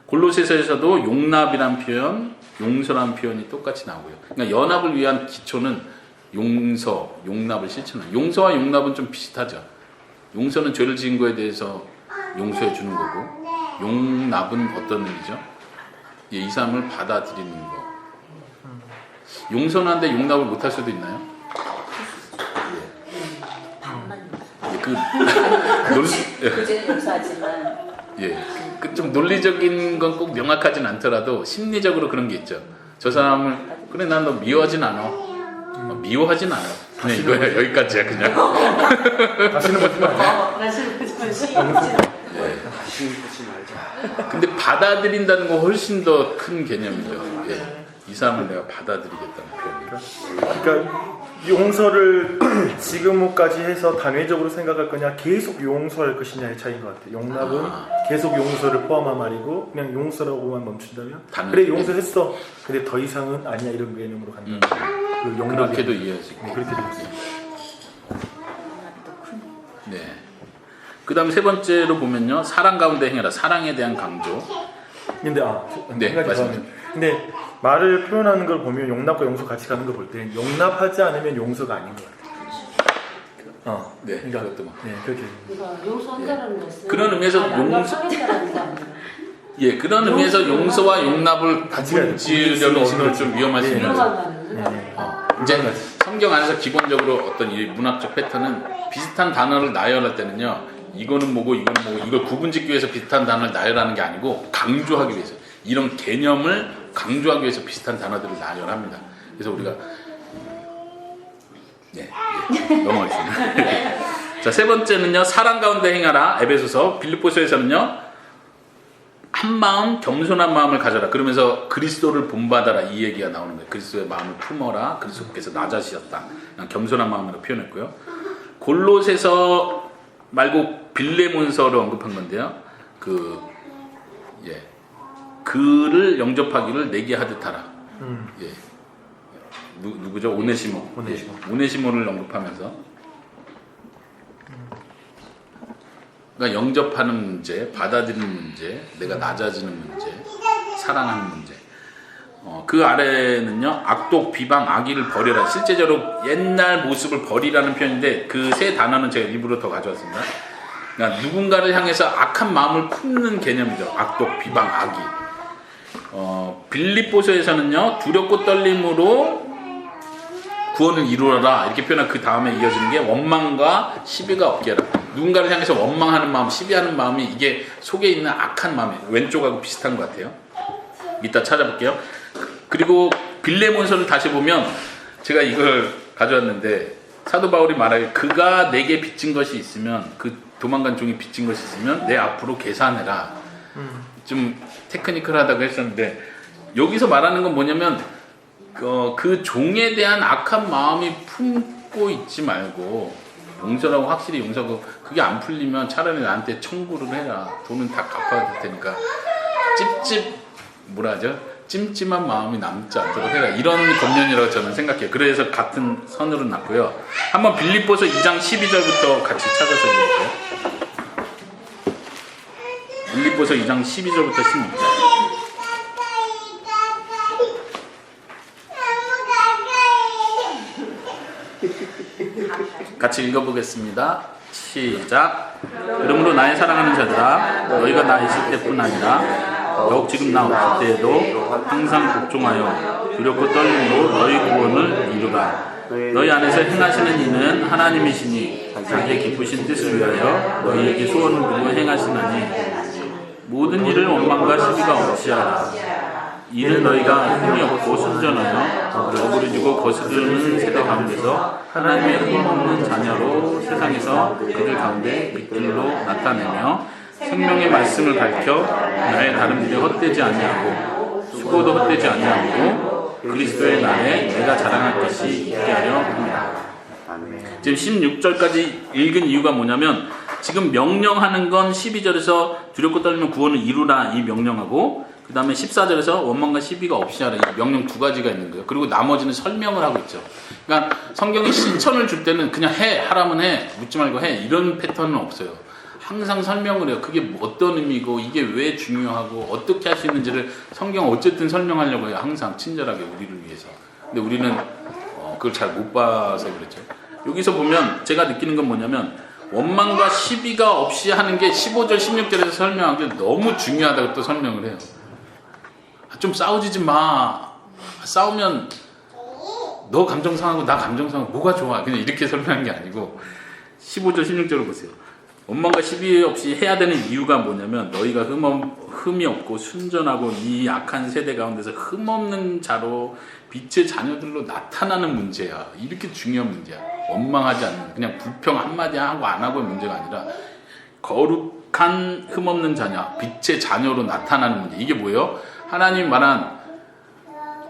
골로새서에서도 용납이란 표현, 용서란 표현이 똑같이 나오고요. 그러니까 연합을 위한 기초는 용서, 용납을 실천하는. 용서와 용납은 좀 비슷하죠. 용서는 죄를 지은 거에 대해서 용서해 주는 거고 용납은 어떤 의미죠? 예, 이 사람을 받아들이는 거. 용서는 한데 용납을 못할 수도 있나요? 그제는 용서하지만 예, 그 좀 논리적인 건 꼭 명확하진 않더라도 심리적으로 그런 게 있죠. 저 사람을 그래 난 너 미워하진 않아. 미워하진 않아. 그냥 이거야 여기까지야 그냥. 다시는 보지 말자. 다시 보지 말자. 근데 받아들인다는 건 훨씬 더 큰 개념이죠. 예, 이 사람을 내가 받아들이겠다는 표현이죠. 그러니까 용서를 지금까지 해서 단회적으로 생각할 거냐 계속 용서할 것이냐의 차이인 것 같아요. 용납은 계속 용서를 포함한 말이고 그냥 용서라고만 멈춘다면 그래 용서했어 근데 더 이상은 아니야 이런 개념으로 간다. 그 그렇게도 이해할 수 있고. 그렇게 되겠어요. 네. 그 다음 세 번째로 보면요. 사랑 가운데 행해라. 사랑에 대한 강조. 근데 네, 한 가지 더 말씀하세요. 하면 근데 말을 표현하는 걸 보면 용납과 용서 같이 가는 걸 볼 때 용납하지 않으면 용서가 아닌 것 같아요. 네, 그러니까, 그것도 뭐. 네, 그렇게. 그러니까 용서한다는 것은 그런 의미에서 용서하겠다는 게 아니라 예, 그런 의미에서 용서와 용납을 같이 가야 돼요. 구분지으려는 식으로 좀 위험하신 네. 거죠. 들어간다는 이제 성경 안에서 기본적으로 어떤 이 문학적 패턴은 비슷한 단어를 나열할 때는요. 이거는 뭐고 이거는 뭐고 이걸 구분짓기 위해서 비슷한 단어를 나열하는 게 아니고 강조하기 위해서 이런 개념을 강조하기 위해서 비슷한 단어들을 나열합니다. 그래서 우리가 넘어가겠습니다. 자, 세 번째는요. 사랑 가운데 행하라. 에베소서. 빌립보서에서는요. 한 마음 겸손한 마음을 가져라. 그러면서 그리스도를 본받아라. 이 얘기가 나오는 거예요. 그리스도의 마음을 품어라. 그리스도께서 낮아지셨다. 그냥 겸손한 마음으로 표현했고요. 골로새서 말고 빌레몬서를 언급한 건데요. 그를 영접하기를 내게 하듯 하라. 예. 누구죠? 오네시모. 오네시모. 오네시모를 언급하면서 그러니까 영접하는 문제, 받아들이는 문제, 내가 낮아지는 문제, 사랑하는 문제. 그 아래는요, 악독, 비방, 악의를 버려라. 실제적으로 옛날 모습을 버리라는 표현인데 그 세 단어는 제가 일부러 더 가져왔습니다. 그러니까 누군가를 향해서 악한 마음을 품는 개념이죠. 악독, 비방, 악의. 빌립보서에서는요, 두렵고 떨림으로 구원을 이루어라 이렇게 표현한 그 다음에 이어지는 게 원망과 시비가 없게 하라. 누군가를 향해서 원망하는 마음, 시비하는 마음이 이게 속에 있는 악한 마음이에요. 왼쪽하고 비슷한 것 같아요. 이따 찾아볼게요. 그리고 빌레몬서를 다시 보면 제가 이걸 가져왔는데 사도 바울이 말하길 그가 내게 빚진 것이 있으면 그 도망간 종이 빚진 것이 있으면 내 앞으로 계산해라. 좀 테크니컬하다고 했었는데 여기서 말하는 건 뭐냐면 그 종에 대한 악한 마음이 품고 있지 말고 용서라고 확실히 용서하고 그게 안 풀리면 차라리 나한테 청구를 해라. 돈은 다 갚아야 될 테니까 찜찜한 마음이 남지 않도록 해라. 이런 권면이라고 저는 생각해요. 그래서 같은 선으로 놨고요. 한번 빌립보서 2장 12절부터 같이 찾아서 읽어볼게요. 빌립보서 2장 12절부터 16절. 같이 읽어보겠습니다. 시작. 그러므로 나의 사랑하는 자들아, 너희가 나 있을 때뿐 아니라 더욱 지금 나 없을 때에도 항상 복종하여 두렵고 떨림으로 너희 구원을 이루라. 너희 안에서 행하시는 이는 하나님이시니 자기의 기쁘신 뜻을 위하여 너희에게 소원을 두고 행하시나니 모든 일을 원망과 시비가 없이 하라. 이는 너희가 흠이 없고 순전하여 어부러지고 거스르는 세대 가운데서 하나님의 흠 없는 자녀로 세상에서 그들 가운데 빛들로 나타내며 생명의 말씀을 밝혀 나의 다름질이 헛되지 아니하고 수고도 헛되지 아니하고 그리스도의 날에 내가 자랑할 것이 있게 하려 합니다. 지금 16절까지 읽은 이유가 뭐냐면 지금 명령하는 건 12절에서 두렵고 떨리면 구원을 이루라 이 명령하고 그 다음에 14절에서 원망과 시비가 없이 하라 이 명령 두 가지가 있는 거예요. 그리고 나머지는 설명을 하고 있죠. 그러니까 성경이 신천을 줄 때는 그냥 해, 하라면 해, 묻지 말고 해 이런 패턴은 없어요. 항상 설명을 해요. 그게 어떤 의미고 이게 왜 중요하고 어떻게 할 수 있는지를 성경 어쨌든 설명하려고 해요. 항상 친절하게 우리를 위해서. 근데 우리는 그걸 잘 못 봐서 그렇죠. 여기서 보면 제가 느끼는 건 뭐냐면 원망과 시비가 없이 하는 게 15절 16절에서 설명한 게 너무 중요하다고 또 설명을 해요. 좀 싸우지 마. 싸우면 너 감정 상하고 나 감정 상하고 뭐가 좋아. 그냥 이렇게 설명한 게 아니고 15절 16절을 보세요. 원망과 시비 없이 해야 되는 이유가 뭐냐면 너희가 흠이 없고 순전하고 이 악한 세대 가운데서 흠없는 자로 빛의 자녀들로 나타나는 문제야. 이렇게 중요한 문제야. 원망하지 않는 그냥 불평 한마디 하고 안 하고의 문제가 아니라 거룩한 흠없는 자녀 빛의 자녀로 나타나는 문제. 이게 뭐예요? 하나님 말한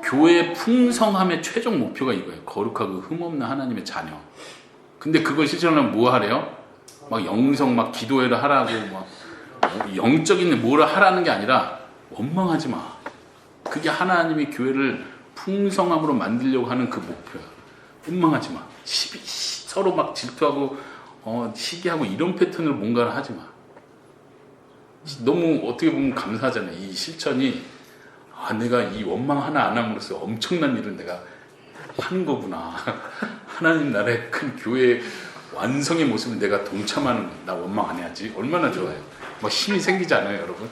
교회의 풍성함의 최종 목표가 이거예요. 거룩하고 흠없는 하나님의 자녀. 근데 그걸 실천하면 뭐 하래요? 막 영성 막 기도회를 하라고 막 영적인 뭐를 하라는 게 아니라 원망하지 마. 그게 하나님이 교회를 풍성함으로 만들려고 하는 그 목표야. 원망하지 마. 서로 막 질투하고 시기하고 이런 패턴으로 뭔가를 하지 마. 너무 어떻게 보면 감사하잖아요. 이 실천이 내가 이 원망 하나 안 함으로써 엄청난 일을 내가 하는 거구나. 하나님 나라의 큰 교회의 완성의 모습을 내가 동참하는 거야. 나 원망 안 해야지. 얼마나 좋아요. 막 힘이 생기잖아요, 여러분.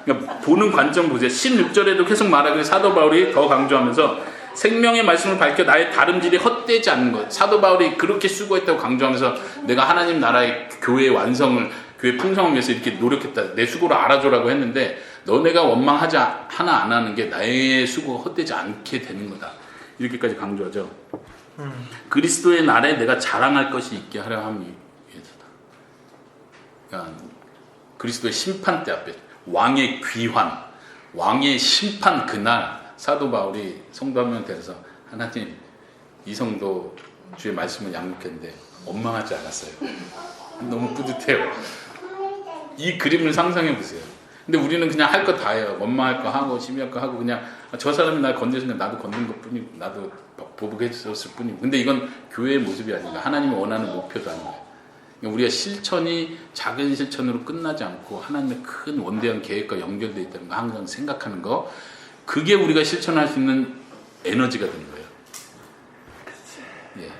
그러니까 보는 관점 보세요. 16절에도 계속 말하기를 사도 바울이 더 강조하면서 생명의 말씀을 밝혀 나의 다름질이 헛되지 않는 것. 사도 바울이 그렇게 수고했다고 강조하면서 내가 하나님 나라의 교회의 완성을 교회 풍성을 위해서 이렇게 노력했다. 내 수고로 알아줘라고 했는데 너네가 원망하지 하나 안 하는 게 나의 수고가 헛되지 않게 되는 거다. 이렇게까지 강조하죠. 그리스도의 날에 내가 자랑할 것이 있게 하려 함이 위해서다. 그러니까 그리스도의 심판 때 앞에 왕의 귀환, 왕의 심판 그날 사도 바울이 성도 한 명 대해서 하나님 이 성도 주의 말씀을 양육했는데 원망하지 않았어요. 너무 뿌듯해요. 이 그림을 상상해 보세요. 근데 우리는 그냥 할 거 다 해요. 원망할 거 하고 심의할 거 하고 그냥 저 사람이 날 건드리니까 나도 건든 것뿐이고 나도 보복해줬을 뿐이고. 근데 이건 교회의 모습이 아니라 하나님이 원하는 목표도 아니에요. 그러니까 우리가 실천이 작은 실천으로 끝나지 않고 하나님의 큰 원대한 계획과 연결되어 있다는 거 항상 생각하는 거, 그게 우리가 실천할 수 있는 에너지가 되는 거예요. 예.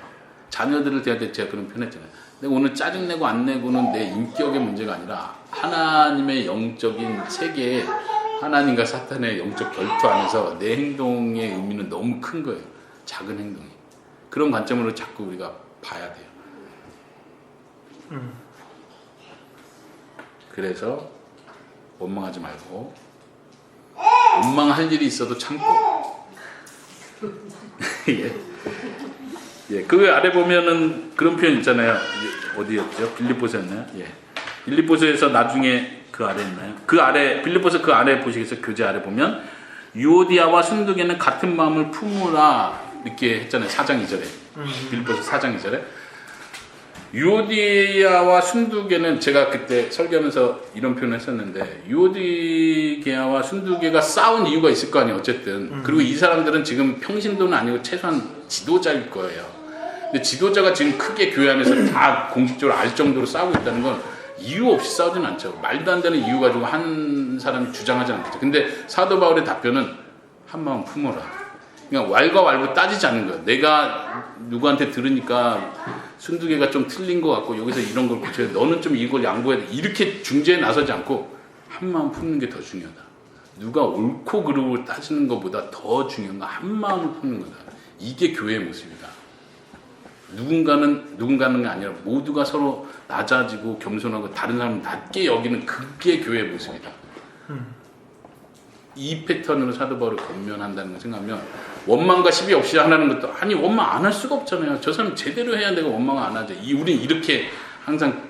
자녀들을 대할 때 제가 그런 표현했잖아요. 내가 오늘 짜증내고 안 내고는 내 인격의 문제가 아니라 하나님의 영적인 세계에 하나님과 사탄의 영적 결투 안에서 내 행동의 의미는 너무 큰 거예요. 작은 행동이. 그런 관점으로 자꾸 우리가 봐야 돼요. 그래서 원망하지 말고, 원망할 일이 있어도 참고. 예. 예, 그 아래 보면은 그런 표현 있잖아요. 어디였죠? 빌립보서였나요? 예. 빌립보서에서 나중에 그 아래 있나요? 그 아래, 빌립보서 그 아래 보시겠어요? 교재 아래 보면 유오디아와 순두개는 같은 마음을 품으라 이렇게 했잖아요. 4장 2절에. 빌립보서 4장 2절에. 유오디아와 순두개는 제가 그때 설교하면서 이런 표현을 했었는데, 유오디아와 순두개가 싸운 이유가 있을 거 아니에요. 어쨌든. 그리고 이 사람들은 지금 평신도는 아니고 최소한 지도자일 거예요. 근데 지도자가 지금 크게 교회 안에서 다 공식적으로 알 정도로 싸우고 있다는 건 이유 없이 싸우진 않죠. 말도 안 되는 이유 가지고 한 사람이 주장하지 않겠죠. 근데 사도 바울의 답변은 한 마음 품어라. 그냥 왈과 왈부 따지지 않는 거예요. 내가 누구한테 들으니까 순두개가 좀 틀린 것 같고 여기서 이런 걸 고쳐야 돼. 너는 좀 이걸 양보해야 돼. 이렇게 중재에 나서지 않고 한 마음 품는 게 더 중요하다. 누가 옳고 그르고 따지는 것보다 더 중요한 건 한 마음을 품는 거다. 이게 교회의 모습이다. 누군가는 게 아니라 모두가 서로 낮아지고 겸손하고 다른 사람을 낮게 여기는 그게 교회의 모습이다. 이 패턴으로 사도 바울을 권면한다는 걸 생각하면 원망과 시비 없이 하라는 것도, 아니 원망 안 할 수가 없잖아요. 저 사람 제대로 해야 내가 원망을 안 하죠. 우린 이렇게 항상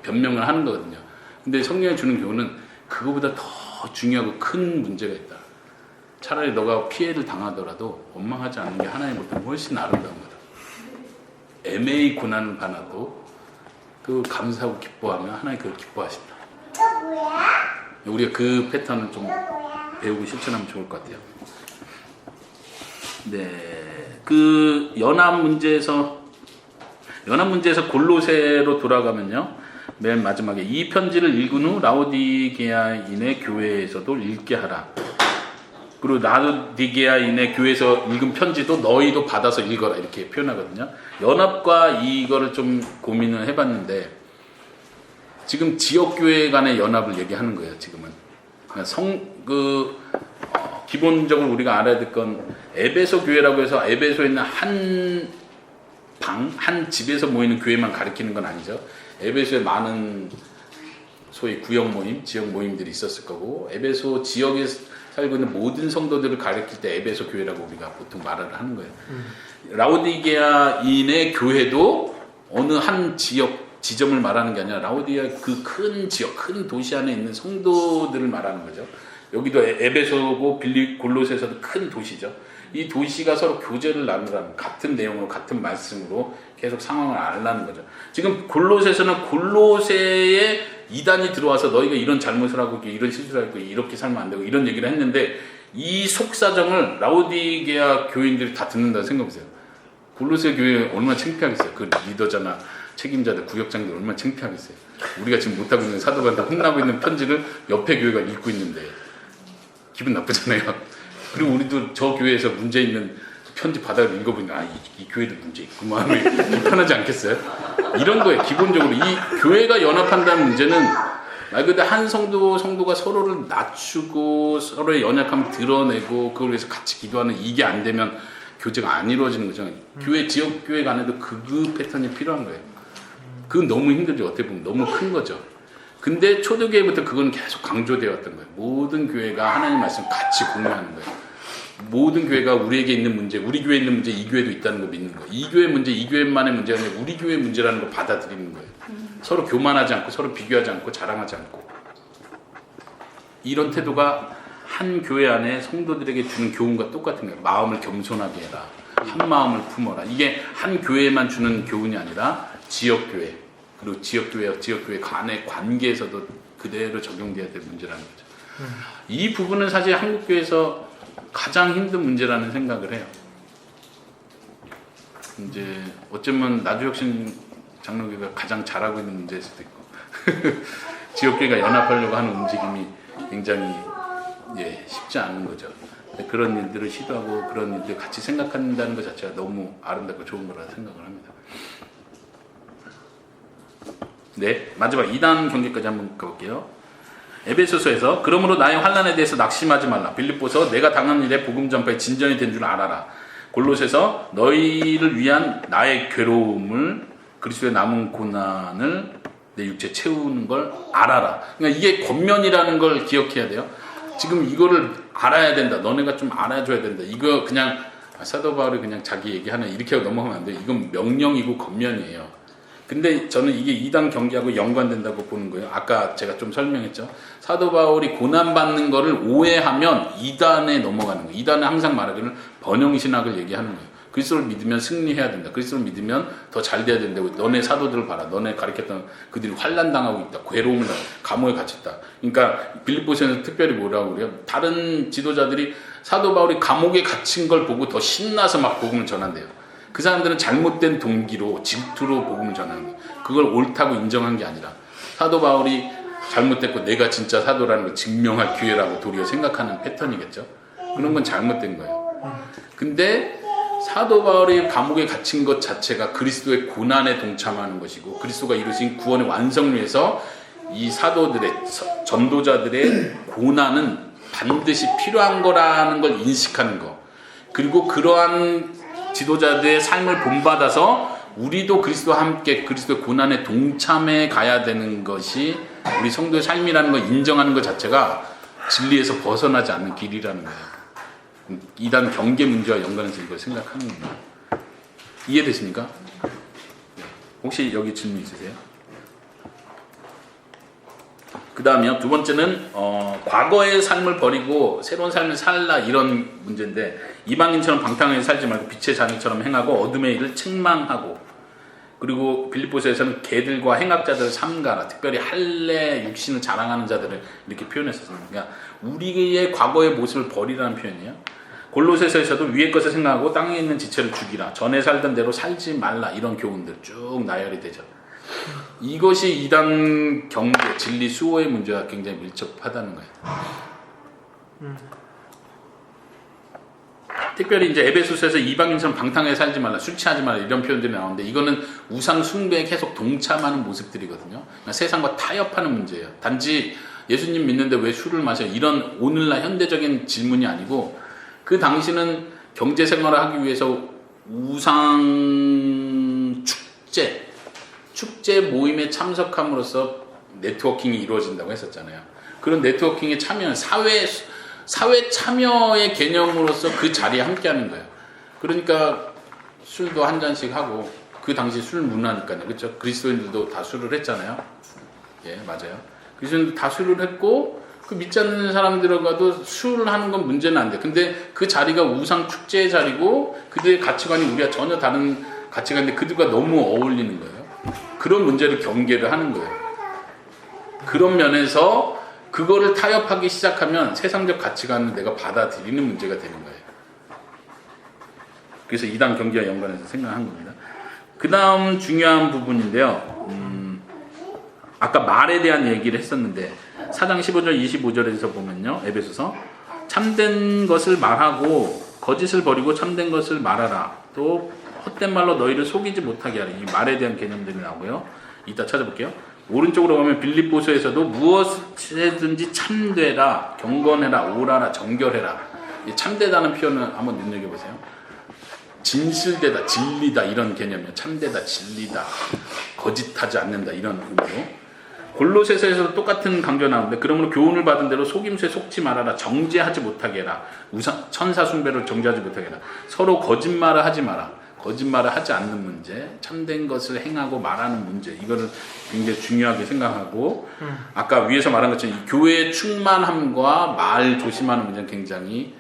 변명을 하는 거거든요. 근데 성령이 주는 교훈은 그거보다 더 중요하고 큰 문제가 있다. 차라리 너가 피해를 당하더라도 원망하지 않는 게 하나님 볼 때는 훨씬 아름다운 거다. 애매히 고난을 받아도 그 감사하고 기뻐하면 하나님 그걸 기뻐하신다. 우리가 그 패턴을 좀 배우고 실천하면 좋을 것 같아요. 네, 그 연합 문제에서 골로새로 돌아가면요, 맨 마지막에 이 편지를 읽은 후 라오디게아인의 교회에서도 읽게 하라. 그리고 라오디게아인의 교회에서 읽은 편지도 너희도 받아서 읽어라 이렇게 표현하거든요. 연합과 이거를 좀 고민을 해봤는데 지금 지역교회 간의 연합을 얘기하는 거예요. 지금은 기본적으로 우리가 알아야 될 건 에베소 교회라고 해서 에베소에 있는 한 집에서 모이는 교회만 가리키는 건 아니죠. 에베소에 많은 소위 구역 모임, 지역 모임들이 있었을 거고, 에베소 지역에 살고 있는 모든 성도들을 가리킬 때 에베소 교회라고 우리가 보통 말을 하는 거예요. 라오디게아인의 교회도 어느 한 지점을 말하는 게 아니라 라오디게아 그 큰 지역, 큰 도시 안에 있는 성도들을 말하는 거죠. 여기도 에베소고 골로새에서도 큰 도시죠. 이 도시가 서로 교제를 나누라는, 같은 내용으로 같은 말씀으로 계속 상황을 알라는 거죠. 지금 골로새에서는 골로새에 이단이 들어와서 너희가 이런 잘못을 하고 이런 실수를 하고 이렇게 살면 안 되고 이런 얘기를 했는데, 이 속사정을 라오디게아 교인들이 다 듣는다고 생각해보세요. 골로새 교회 얼마나 창피하겠어요. 그 리더자나 책임자들, 구역장들 얼마나 창피하겠어요. 우리가 지금 못하고 있는 사도반다 혼나고 있는 편지를 옆에 교회가 읽고 있는데 기분 나쁘잖아요. 그리고 우리도 저 교회에서 문제 있는 편지 받아서 읽어보니까 이 교회도 문제 있구만, 불편하지 않겠어요? 이런 거예요. 기본적으로 이 교회가 연합한다는 문제는 말 그대로 한 성도가 서로를 낮추고 서로의 연약함을 드러내고 그걸 위해서 같이 기도하는, 이게 안 되면 교제가 안 이루어지는 거죠. 교회, 지역교회 간에도 그 패턴이 필요한 거예요. 그건 너무 힘들죠. 어떻게 보면 너무 큰 거죠. 근데 초대교회부터 그건 계속 강조되어 왔던 거예요. 모든 교회가 하나님 말씀 같이 공유하는 거예요. 모든 교회가 우리에게 있는 문제, 우리 교회에 있는 문제, 이 교회도 있다는 거 믿는 거예요. 이 교회 문제, 이 교회만의 문제가 아니라 우리 교회 문제라는 걸 받아들이는 거예요. 서로 교만하지 않고, 서로 비교하지 않고, 자랑하지 않고. 이런 태도가 한 교회 안에 성도들에게 주는 교훈과 똑같은 거예요. 마음을 겸손하게 해라. 한 마음을 품어라. 이게 한 교회에만 주는 교훈이 아니라 지역교회, 그리고 지역교회 간의 관계에서도 그대로 적용돼야 될 문제라는 거죠. 이 부분은 사실 한국교회에서 가장 힘든 문제라는 생각을 해요. 이제 어쩌면 나주혁신 장로교가 가장 잘하고 있는 문제일 수도 있고 지역교회가 연합하려고 하는 움직임이 굉장히 쉽지 않은 거죠. 그런 일들을 시도하고 그런 일들 같이 생각한다는 것 자체가 너무 아름답고 좋은 거라 생각을 합니다. 네, 마지막 2단 경계까지 한번 가볼게요. 에베소서에서 그러므로 나의 환난에 대해서 낙심하지 말라. 빌립보서 내가 당한 일에 복음 전파에 진전이 된 줄 알아라. 골로새서 너희를 위한 나의 괴로움을 그리스도의 남은 고난을 내 육체에 채우는 걸 알아라. 그러니까 이게 권면이라는 걸 기억해야 돼요. 지금 이거를 알아야 된다. 너네가 좀 알아줘야 된다. 이거 그냥 사도 바울이 그냥 자기 얘기하는 이렇게 하고 넘어가면 안 돼요. 이건 명령이고 권면이에요. 근데 저는 이게 2단 경계하고 연관된다고 보는 거예요. 아까 제가 좀 설명했죠. 사도 바울이 고난받는 거를 오해하면 2단에 넘어가는 거예요. 2단은 항상 말하기는 번영신학을 얘기하는 거예요. 그리스도를 믿으면 승리해야 된다. 그리스도를 믿으면 더 잘 돼야 된다. 너네 사도들을 봐라. 너네 가르쳤던 그들이 환난당하고 있다. 괴로움을 당하고 감옥에 갇혔다. 그러니까 빌립보서에는 특별히 뭐라고 그래요? 다른 지도자들이 사도 바울이 감옥에 갇힌 걸 보고 더 신나서 막 복음을 전한대요. 그 사람들은 잘못된 동기로 질투로 복음을 전하는 거예요. 그걸 옳다고 인정한 게 아니라 사도 바울이 잘못됐고 내가 진짜 사도라는 걸 증명할 기회라고 도리어 생각하는 패턴이겠죠. 그런 건 잘못된 거예요. 근데 사도 바울이 감옥에 갇힌 것 자체가 그리스도의 고난에 동참하는 것이고 그리스도가 이루신 구원의 완성을 위해서 이 사도들의 전도자들의 고난은 반드시 필요한 거라는 걸 인식하는 거. 그리고 그러한 지도자들의 삶을 본받아서 우리도 그리스도와 함께 그리스도의 고난에 동참해 가야 되는 것이 우리 성도의 삶이라는 걸 인정하는 것 자체가 진리에서 벗어나지 않는 길이라는 거예요. 2단 경계 문제와 연관해서 이걸 생각하는 겁니다. 이해되십니까? 혹시 여기 질문 있으세요? 그 다음이요. 두 번째는 과거의 삶을 버리고 새로운 삶을 살라 이런 문제인데 이방인처럼 방탕하게 살지 말고 빛의 자녀처럼 행하고 어둠의 일을 책망하고 그리고 빌립보서에서는 개들과 행악자들을 삼가라. 특별히 할례 육신을 자랑하는 자들을 이렇게 표현했었습니다. 그러니까 우리의 과거의 모습을 버리라는 표현이에요. 골로새서에서도 위의 것을 생각하고 땅에 있는 지체를 죽이라. 전에 살던 대로 살지 말라. 이런 교훈들 쭉 나열이 되죠. 이것이 2단 경계, 진리 수호의 문제와 굉장히 밀접하다는 거예요. 특별히 이제 에베소서에서 이방인처럼 방탕하게 살지 말라, 술 취하지 말라 이런 표현들이 나오는데 이거는 우상 숭배에 계속 동참하는 모습들이거든요. 그러니까 세상과 타협하는 문제예요. 단지 예수님 믿는데 왜 술을 마셔? 이런 오늘날 현대적인 질문이 아니고 그 당시는 경제 생활을 하기 위해서 우상 축제 모임에 참석함으로써 네트워킹이 이루어진다고 했었잖아요. 그런 네트워킹에 참여는 사회 참여의 개념으로서 그 자리에 함께하는 거예요. 그러니까 술도 한 잔씩 하고 그 당시 술 문화니까요, 그렇죠? 그리스도인들도 다 술을 했잖아요. 예, 맞아요. 그리스도인들 다 술을 했고 그 믿지 않는 사람들과도 술을 하는 건 문제는 안 돼. 근데 그 자리가 우상 축제의 자리고 그들의 가치관이 우리가 전혀 다른 가치관인데 그들과 너무 어울리는 거예요. 그런 문제를 경계를 하는 거예요. 그런 면에서 그거를 타협하기 시작하면 세상적 가치관을 내가 받아들이는 문제가 되는 거예요. 그래서 2단 경계와 연관해서 생각한 겁니다. 그 다음 중요한 부분인데요. 아까 말에 대한 얘기를 했었는데 4장 15절 25절에서 보면요. 에베소서 참된 것을 말하고 거짓을 버리고 참된 것을 말하라. 또 헛된 말로 너희를 속이지 못하게 하라. 이 말에 대한 개념들이 나오고요. 이따 찾아볼게요. 오른쪽으로 가면 빌립보서에서도 무엇이든지 참되라, 경건해라, 옳아라, 정결해라. 이 참되다는 표현을 한번 눈여겨보세요. 진실되다, 진리다 이런 개념이에요. 참되다, 진리다, 거짓하지 않는다 이런 의미로. 골로새서에서도 똑같은 강조 나오는데 그러므로 교훈을 받은 대로 속임수에 속지 말아라, 정죄하지 못하게 해라, 천사 숭배를 정죄하지 못하게 해라, 서로 거짓말을 하지 마라. 거짓말을 하지 않는 문제, 참된 것을 행하고 말하는 문제, 이거를 굉장히 중요하게 생각하고 아까 위에서 말한 것처럼 이 교회의 충만함과 말 조심하는 문제는 굉장히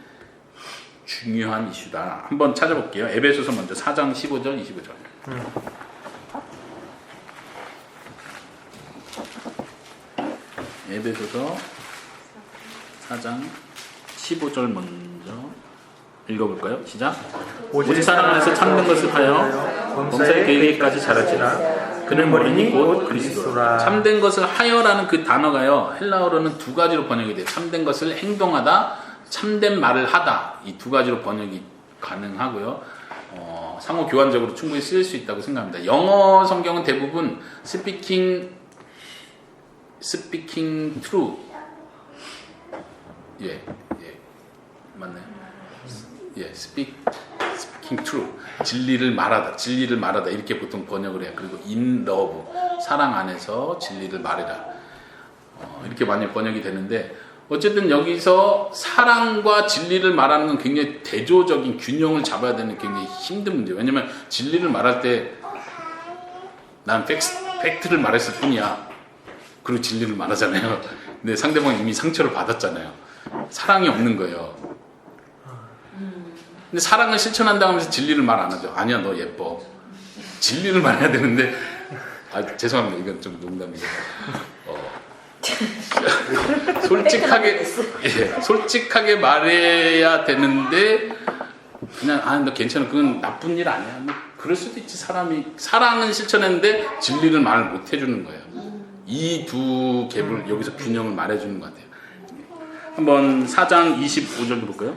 중요한 이슈다. 한번 찾아볼게요. 에베소서 먼저 4장 15절 25절. 에베소서 4장 15절 먼저 읽어볼까요? 시작. 오직 사랑 안에서 참는 것을 하여 범사에 계획까지 자랄지라. 그는 머리니 곧 그리스도라. 참된 것을 하여라는 그 단어가요, 헬라어로는 두 가지로 번역이 돼요. 참된 것을 행동하다, 참된 말을 하다. 이 두 가지로 번역이 가능하고요. 상호 교환적으로 충분히 쓰일 수 있다고 생각합니다. 영어 성경은 대부분 speaking true. 예, 맞나요? 예, speaking true. 진리를 말하다 이렇게 보통 번역을 해요. 그리고 in love, 사랑 안에서 진리를 말해라. 이렇게 많이 번역이 되는데, 어쨌든 여기서 사랑과 진리를 말하는 건 굉장히 대조적인 균형을 잡아야 되는 굉장히 힘든 문제예요. 왜냐면 진리를 말할 때 난 팩트를 말했을 뿐이야. 그리고 진리를 말하잖아요. 근데 상대방이 이미 상처를 받았잖아요. 사랑이 없는 거예요. 근데 사랑을 실천한다고 하면서 진리를 말 안 하죠. 아니야, 너 예뻐. 진리를 말해야 되는데, 죄송합니다. 이건 좀 농담이에요. 솔직하게 말해야 되는데, 그냥, 너 괜찮아. 그건 나쁜 일 아니야. 뭐 그럴 수도 있지. 사랑은 실천했는데, 진리를 말을 못 해주는 거예요. 이 두 갭을 여기서 균형을 말해주는 것 같아요. 한번 4장 25절 볼까요?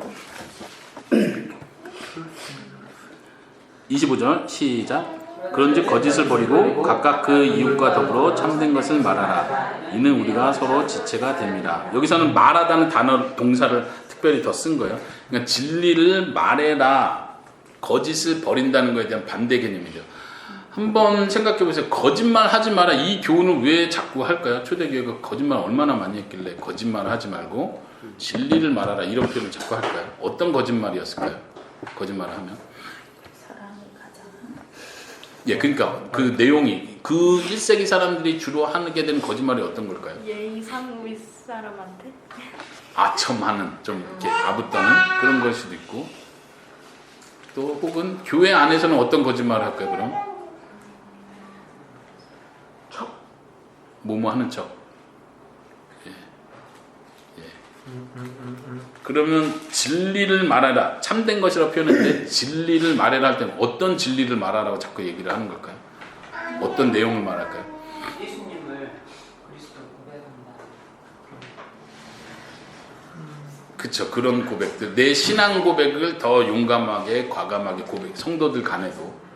25절 시작. 그런즉 거짓을 버리고 각각 그 이웃과 더불어 참된 것을 말하라. 이는 우리가 서로 지체가 됩니다. 여기서는 말하다는 단어 동사를 특별히 더 쓴 거예요. 그러니까 진리를 말해라, 거짓을 버린다는 것에 대한 반대 개념이죠. 한번 생각해 보세요. 거짓말 하지 마라. 이 교훈을 왜 자꾸 할까요? 초대교회가 거짓말 얼마나 많이 했길래 거짓말을 하지 말고 진리를 말하라 이런 표현을 자꾸 할까요? 어떤 거짓말이었을까요? 거짓말을 하면? 사랑을 가장. 예, 그러니까 그 내용이 그 1세기 사람들이 주로 하게 되는 거짓말이 어떤 걸까요? 예의상 윗사람한테? 아첨하는, 좀 이렇게 아부떠는 그런 걸 수도 있고, 또 혹은 교회 안에서는 어떤 거짓말을 할까요? 그럼? 뭐뭐 하는 척. 예. 그러면 진리를 말하라, 참된 것이라고 표현했는데 진리를 말해라 할 때는 어떤 진리를 말하라고 자꾸 얘기를 하는 걸까요? 어떤 내용을 말할까요? 예수님을 그리스도 고백한다. 그쵸, 그런 고백들, 내 신앙 고백을 더 용감하게 과감하게 성도들 간에도.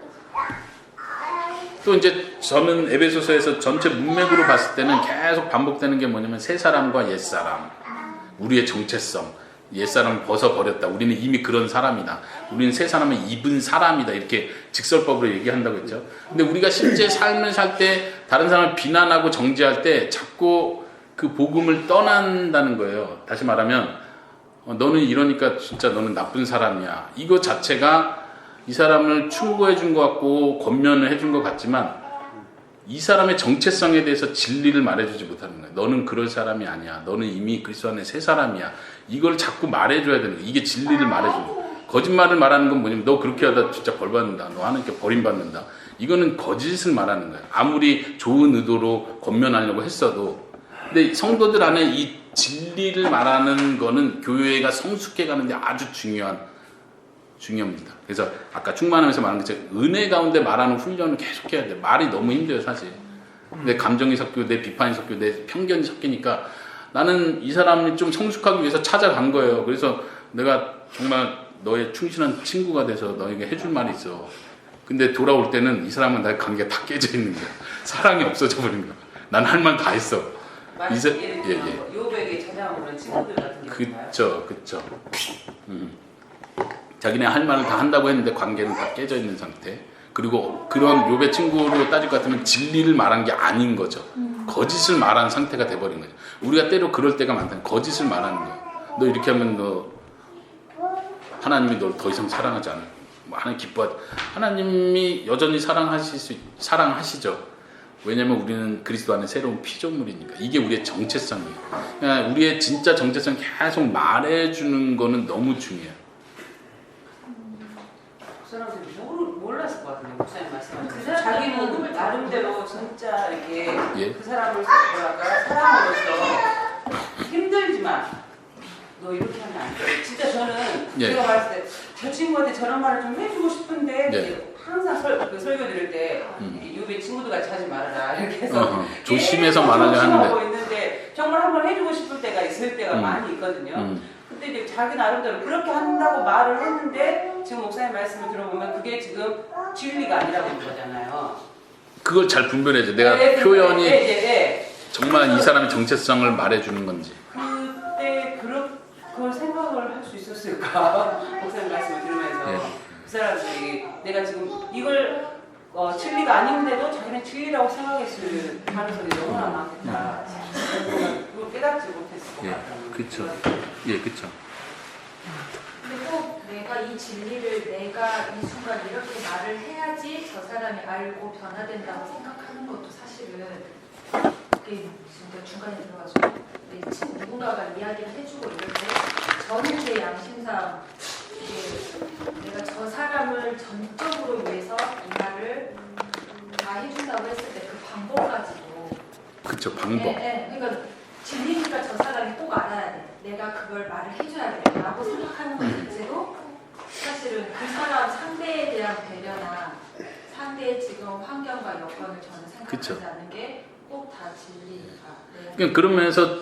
또 이제 저는 에베소서에서 전체 문맥으로 봤을 때는 계속 반복되는 게 뭐냐면 새 사람과 옛 사람, 우리의 정체성, 옛 사람을 벗어버렸다, 우리는 이미 그런 사람이다, 우리는 새 사람을 입은 사람이다, 이렇게 직설법으로 얘기한다고 했죠. 근데 우리가 실제 삶을 살 때 다른 사람을 비난하고 정죄할 때 자꾸 그 복음을 떠난다는 거예요. 다시 말하면 너는 이러니까 진짜 너는 나쁜 사람이야, 이거 자체가 이 사람을 충고해 준 것 같고 권면을 해준 것 같지만 이 사람의 정체성에 대해서 진리를 말해주지 못하는 거예요. 너는 그럴 사람이 아니야, 너는 이미 그리스도 안에 새 사람이야, 이걸 자꾸 말해줘야 되는 거예요. 이게 진리를 말해주는 거예요. 거짓말을 말하는 건 뭐냐면 너 그렇게 하다 진짜 벌 받는다, 너 하나님께 버림받는다, 이거는 거짓을 말하는 거예요. 아무리 좋은 의도로 권면하려고 했어도. 근데 성도들 안에 이 진리를 말하는 거는 교회가 성숙해 가는데 아주 중요합니다. 그래서 아까 충만하면서 말한 것처럼 은혜 가운데 말하는 훈련을 계속 해야 돼요. 말이 너무 힘들어요, 사실. 내 감정이 섞이고 내 비판이 섞이고 내 편견이 섞이니까 나는 이 사람이 좀 성숙하기 위해서 찾아간 거예요. 그래서 내가 정말 너의 충실한 친구가 돼서 너에게 해줄 말이 있어. 근데 돌아올 때는 이 사람은 나의 관계가 다 깨져 있는 거야. 사랑이 없어져 버린 거야. 난 할 말 다 했어. 요백에 찾아오는 친구들 같은 경우인가요? 그쵸. 자기네 할 말을 다 한다고 했는데 관계는 다 깨져 있는 상태. 그리고 그런 욥의 친구로 따질 것 같으면 진리를 말한 게 아닌 거죠. 거짓을 말한 상태가 돼버린 거죠. 우리가 때로 그럴 때가 많다. 거짓을 말하는 거예요. 너 이렇게 하면 너 하나님이 널 더 이상 사랑하지 않아. 하나님 기뻐하지. 하나님이 여전히 사랑하시죠. 왜냐면 우리는 그리스도 안에 새로운 피조물이니까. 이게 우리의 정체성이에요. 그러니까 우리의 진짜 정체성 계속 말해주는 거는 너무 중요해요. 그 사람들이 몰랐을 것 같은데 목사님 말씀하신 자기는 나름대로 진짜 이렇게 그 사람을 뭐랄까 사랑으로서 힘들지만 너 이렇게 하면 안 돼. 진짜 저는 예. 제가 말했을 때 저 친구한테 저런 말을 좀 해주고 싶은데 예. 항상 설교 드릴 때 유배 친구들 같이 하지 말아라 이렇게 해서 조심해서 말하려 조심하고 하는데. 있는데 정말 한번 해주고 싶을 때가 있을 때가 많이 있거든요. 근데 이제 자기 나름대로 그렇게 한다고 말을 했는데 지금 목사님 말씀을 들어보면 그게 지금 진리가 아니라고 하는 거잖아요. 그걸 잘 분별해야죠. 내가 네, 표현이 네, 네, 네. 정말 이 사람의 정체성을 말해주는 건지. 그때 그걸 생각을 할 수 있었을까? 목사님 말씀을 들으면서 예. 그 사람들이 내가 지금 이걸 진리가 아닌데도 자기는 진리라고 생각했을 가능성이 너무나 많겠다. 그걸 깨닫지 못했을 것 예, 같아요. 그쵸. 예, 그쵸. 근데 꼭 내가 이 진리를 내가 이 순간 이렇게 말을 해야지 저 사람이 알고 변화된다고 생각하는 것도 사실은 이게 진짜 중간에 들어가지고 누군가가 이야기를 해주고 이럴 때 저는 제 양심상 이게 내가 저 사람을 전적으로 위해서 이 말을 다 해준다고 했을 때 그 방법까지도 그쵸, 방법. 그러니까 진리니까 저 사람이 꼭 알아야 돼. 내가 그걸 말을 해줘야 돼. 라고 생각하는 것 자체도 사실은 그 사람 상대에 대한 배려나 상대의 지금 환경과 여건을 저는 생각하지 그쵸. 않는 게 꼭 다 진리니까. 네. 그러니까 그러면서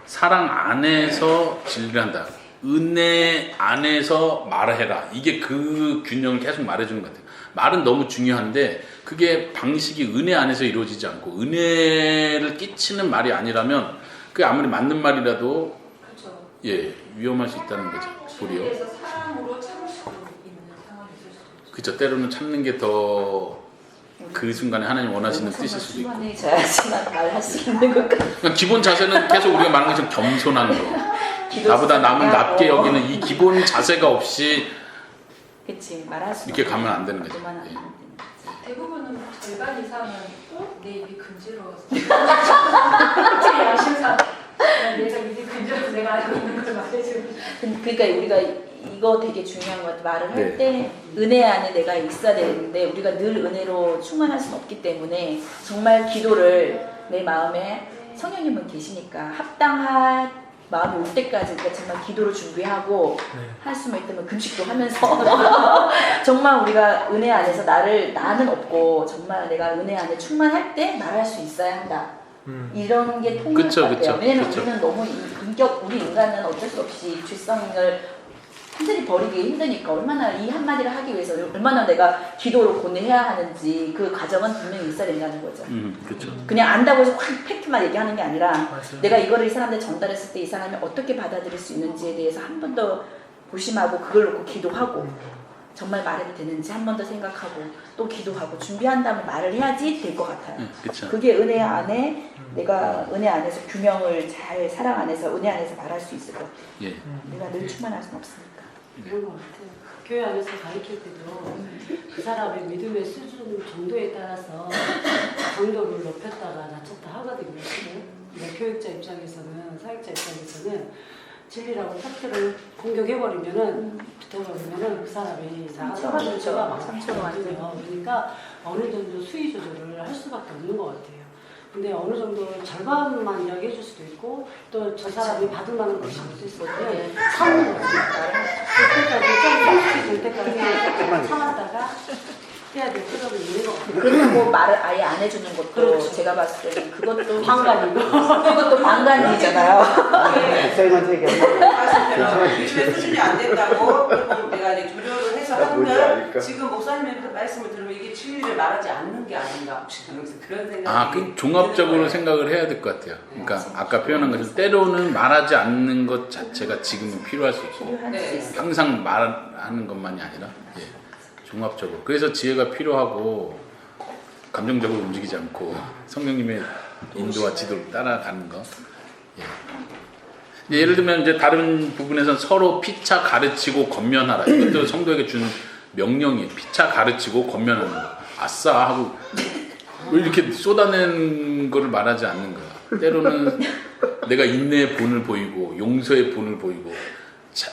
사랑 안에서 진리를 한다. 은혜 안에서 말해라. 이게 그 균형을 계속 말해주는 것 같아요. 말은 너무 중요한데 그게 방식이 은혜 안에서 이루어지지 않고 은혜를 끼치는 말이 아니라면 그게 아무리 맞는 말이라도 그렇죠. 예 위험할 수 있다는 거죠. 도리어. 그래서 사랑으로 참을 수 있는 상황이 있을 수도 있죠. 그쵸. 때로는 참는 게 더 그 순간에 하나님 원하시는 뜻일 수도 있고. 충만해져야지만 말할 수 있는 것 같아요. 그러니까 기본 자세는 계속 우리가 말하는 것처럼 겸손한 거. 나보다 남은 낮게 여기는 이 기본 자세가 없이 그치 말할 수 이렇게 가면 안 되는 거죠. 그만하면 예. 안 되는 거지. 대부분은 절반 이상은 내 입이 근지러워서 제 양심상 내가 입이 근지러워서 내가 알고 있는 걸 말해주는 그러니까 우리가 이거 되게 중요한 것 같아요. 말을 네. 할 때 은혜 안에 내가 있어야 되는데 우리가 늘 은혜로 충만할 수는 없기 때문에 정말 기도를 내 마음에 성령님은 계시니까 합당한 마음이 올 때까지 우리가 정말 기도를 준비하고 네. 할 수만 있다면 금식도 하면서 정말 우리가 은혜 안에서 나는 없고 정말 내가 은혜 안에 충만할 때 말할 수 있어야 한다. 이런 게 통할 것 그쵸, 같아요. 그쵸, 왜냐면 그쵸. 우리는 너무 우리 인간은 어쩔 수 없이 죄성을 완전히 버리기 힘드니까 얼마나 이 한마디를 하기 위해서 얼마나 내가 기도로 고뇌해야 하는지 그 과정은 분명히 있어야 된다는 거죠. 그렇죠. 그냥 안다고 해서 확 팩트만 얘기하는 게 아니라 맞아요. 내가 이거를 이 사람한테 전달했을 때 이 사람이 어떻게 받아들일 수 있는지에 대해서 한 번 더 고심하고 그걸 놓고 기도하고 정말 말해도 되는지 한 번 더 생각하고 또 기도하고 준비한 다음에 말을 해야지 될 것 같아요. 그렇죠. 그게 은혜 안에 내가 은혜 안에서 균형을 잘 사랑 안에서 은혜 안에서 말할 수 있을 것 같아요. 예. 내가 늘 충만할 수는 없으니까. 그런 것 같아요. 교회 안에서 가르칠 때도 그 사람의 믿음의 수준 정도에 따라서 정도를 높였다가 낮췄다 하거든요. 그러니까 교육자 입장에서는 사역자 입장에서는 진리라고 팩트를 공격해버리면은 붙어버리면은 그 사람이 나가서 문제가 상처가 많거든요. 그러니까 어느 정도 수위 조절을 할 수밖에 없는 것 같아요. 근데 어느 정도 절반만 이야기해 줄 수도 있고 또 저 사람이 받을 만한 것이 있을 수 있으면 참는 거죠. 그때까지 좀 될 때까지 참았다가 해야 될 필요가 있는 것 같아요. 그리고 말을 아예 안 해주는 것도 그렇죠. 제가 봤을 때는 그것도 방관이고. 그것도 방관이잖아요. 목사님한테 얘기하면 믿음의 수준이 안 된다고 그리고 내가 이제 조절을 해서 뭔지 하면 아니까. 지금 목사님의 그 말씀을 들으면 이게 진리를 말하지 않는 게 아닌가 혹시 그런 생각이 그 종합적으로 생각을 해야 될 것 같아요. 그러니까 아까 표현한 것처럼 때로는 말하지 않는 것 자체가 지금은 필요할 수 있고 필요할 수 네. 있어. 항상 말하는 것만이 아니라 예, 종합적으로. 그래서 지혜가 필요하고 감정적으로 움직이지 않고 성령님의 인도와 지도를 따라가는 거. 예. 이제 예를 들면 이제 다른 부분에서는 서로 피차 가르치고 권면하라. 이것도 성도에게 준 명령이에요. 피차 가르치고 권면하는 거. 아싸 하고 왜 이렇게 쏟아낸 거를 말하지 않는 거야. 때로는 내가 인내의 본을 보이고 용서의 본을 보이고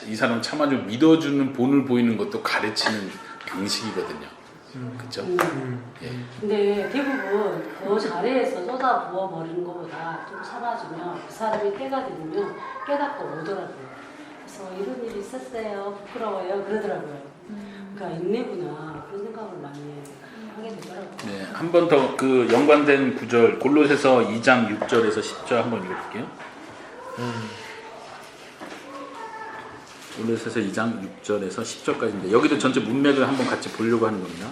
이 사람 참아주고 믿어주는 본을 보이는 것도 가르치는 방식이거든요. 그렇죠? 예. 근데 대부분 그 자리에서 쏟아 부어버리는 것보다 좀 참아주면 그 사람이 때가 되면 깨닫고 오더라고요. 이런 일이 있었어요. 부끄러워요. 그러더라고요. 그러니까 인내구나 그런 생각을 많이 하게 되더라고요. 네, 한 번 더 그 연관된 구절 골로새서 2장 6절에서 10절 한번 읽어볼게요. 골로새서 2장 6절에서 10절까지인데 여기도 전체 문맥을 한번 같이 보려고 하는 겁니다.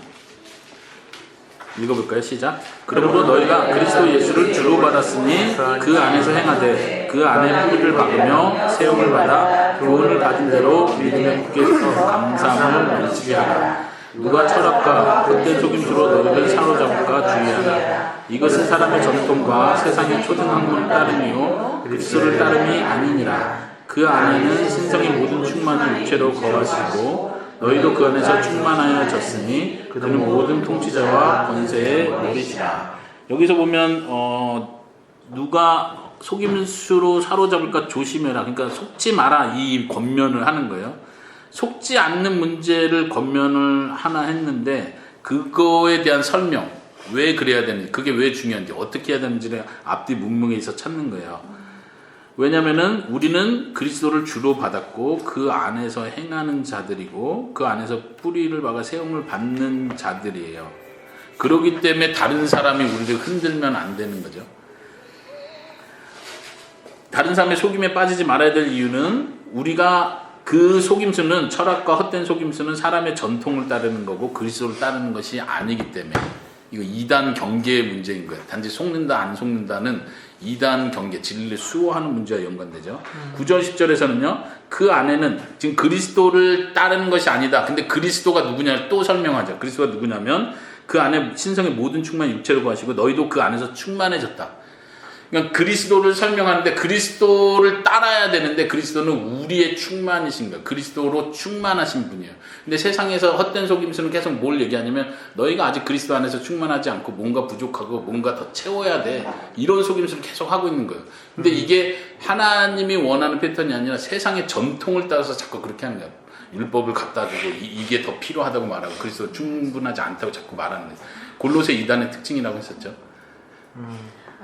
읽어볼까요? 시작. 그러므로 너희가 그리스도 예수를 주로 받았으니 그 안에서 행하되 그 안에 뿌리를 박으며 세움을 받아 교훈을 받은 대로 믿음에 굳게 서 감사함을 넘치게 하라. 누가 철학과 헛된 속임수로 너희를 사로잡을까 주의하라. 이것은 사람의 전통과 세상의 초등학문을 따름이요 그리스도를 따름이 아니니라. 그 안에는 신성의 모든 충만을 육체로 거하시고 너희도 그 안에서 충만하여졌으니 그는 모든 통치자와 권세의 머리시라. 여기서 보면 누가 속임수로 사로잡을까 조심해라. 그러니까 속지 마라 이 권면을 하는 거예요. 속지 않는 문제를 권면을 하나 했는데 그거에 대한 설명 왜 그래야 되는지 그게 왜 중요한지 어떻게 해야 되는지를 앞뒤 문맥에 있어 찾는 거예요. 왜냐면은 우리는 그리스도를 주로 받았고 그 안에서 행하는 자들이고 그 안에서 뿌리를 박아 세움을 받는 자들이에요. 그렇기 때문에 다른 사람이 우리를 흔들면 안 되는 거죠. 다른 사람의 속임에 빠지지 말아야 될 이유는 우리가 그 속임수는 철학과 헛된 속임수는 사람의 전통을 따르는 거고 그리스도를 따르는 것이 아니기 때문에 이거 2단 경계의 문제인 거예요. 단지 속는다 안 속는다는 2단 경계, 진리를 수호하는 문제와 연관되죠. 9절 10절에서는요. 그 안에는 지금 그리스도를 따르는 것이 아니다. 근데 그리스도가 누구냐를 또 설명하죠. 그리스도가 누구냐면 그 안에 신성의 모든 충만이 육체로 거하시고 너희도 그 안에서 충만해졌다. 그러니까 그리스도를 설명하는데 그리스도를 따라야 되는데 그리스도는 우리의 충만이신 거예요. 그리스도로 충만하신 분이에요. 근데 세상에서 헛된 속임수는 계속 뭘 얘기하냐면 너희가 아직 그리스도 안에서 충만하지 않고 뭔가 부족하고 뭔가 더 채워야 돼. 이런 속임수를 계속 하고 있는 거예요. 근데 이게 하나님이 원하는 패턴이 아니라 세상의 전통을 따라서 자꾸 그렇게 하는 거예요. 율법을 갖다 주고 이게 더 필요하다고 말하고 그리스도 충분하지 않다고 자꾸 말하는 거예요. 골로새 2단의 특징이라고 했었죠.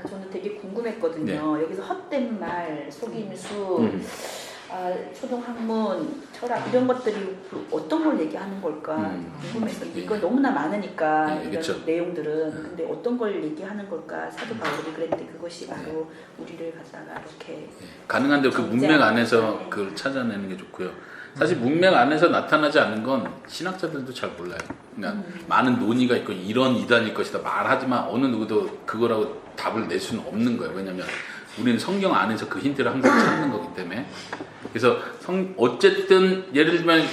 저는 되게 궁금했거든요. 네. 여기서 헛된 말, 속임수, 초등학문, 철학 이런 것들이 어떤 걸 얘기하는 걸까 궁금해서 이거 너무나 많으니까 네, 이런 그쵸. 내용들은 근데 어떤 걸 얘기하는 걸까 사도 바울이 그랬는데 그것이 바로 우리를 갖다가 이렇게 가능한데 그 문맥 안에서 그걸 찾아내는 게 좋고요. 사실 문맥 안에서 나타나지 않는 건 신학자들도 잘 몰라요. 그러니까 많은 논의가 있고 이런 이단일 것이다 말하지만 어느 누구도 그거라고 답을 낼 수는 없는 거예요. 왜냐하면 우리는 성경 안에서 그 힌트를 항상 찾는 거기 때문에. 그래서 어쨌든 예를 들면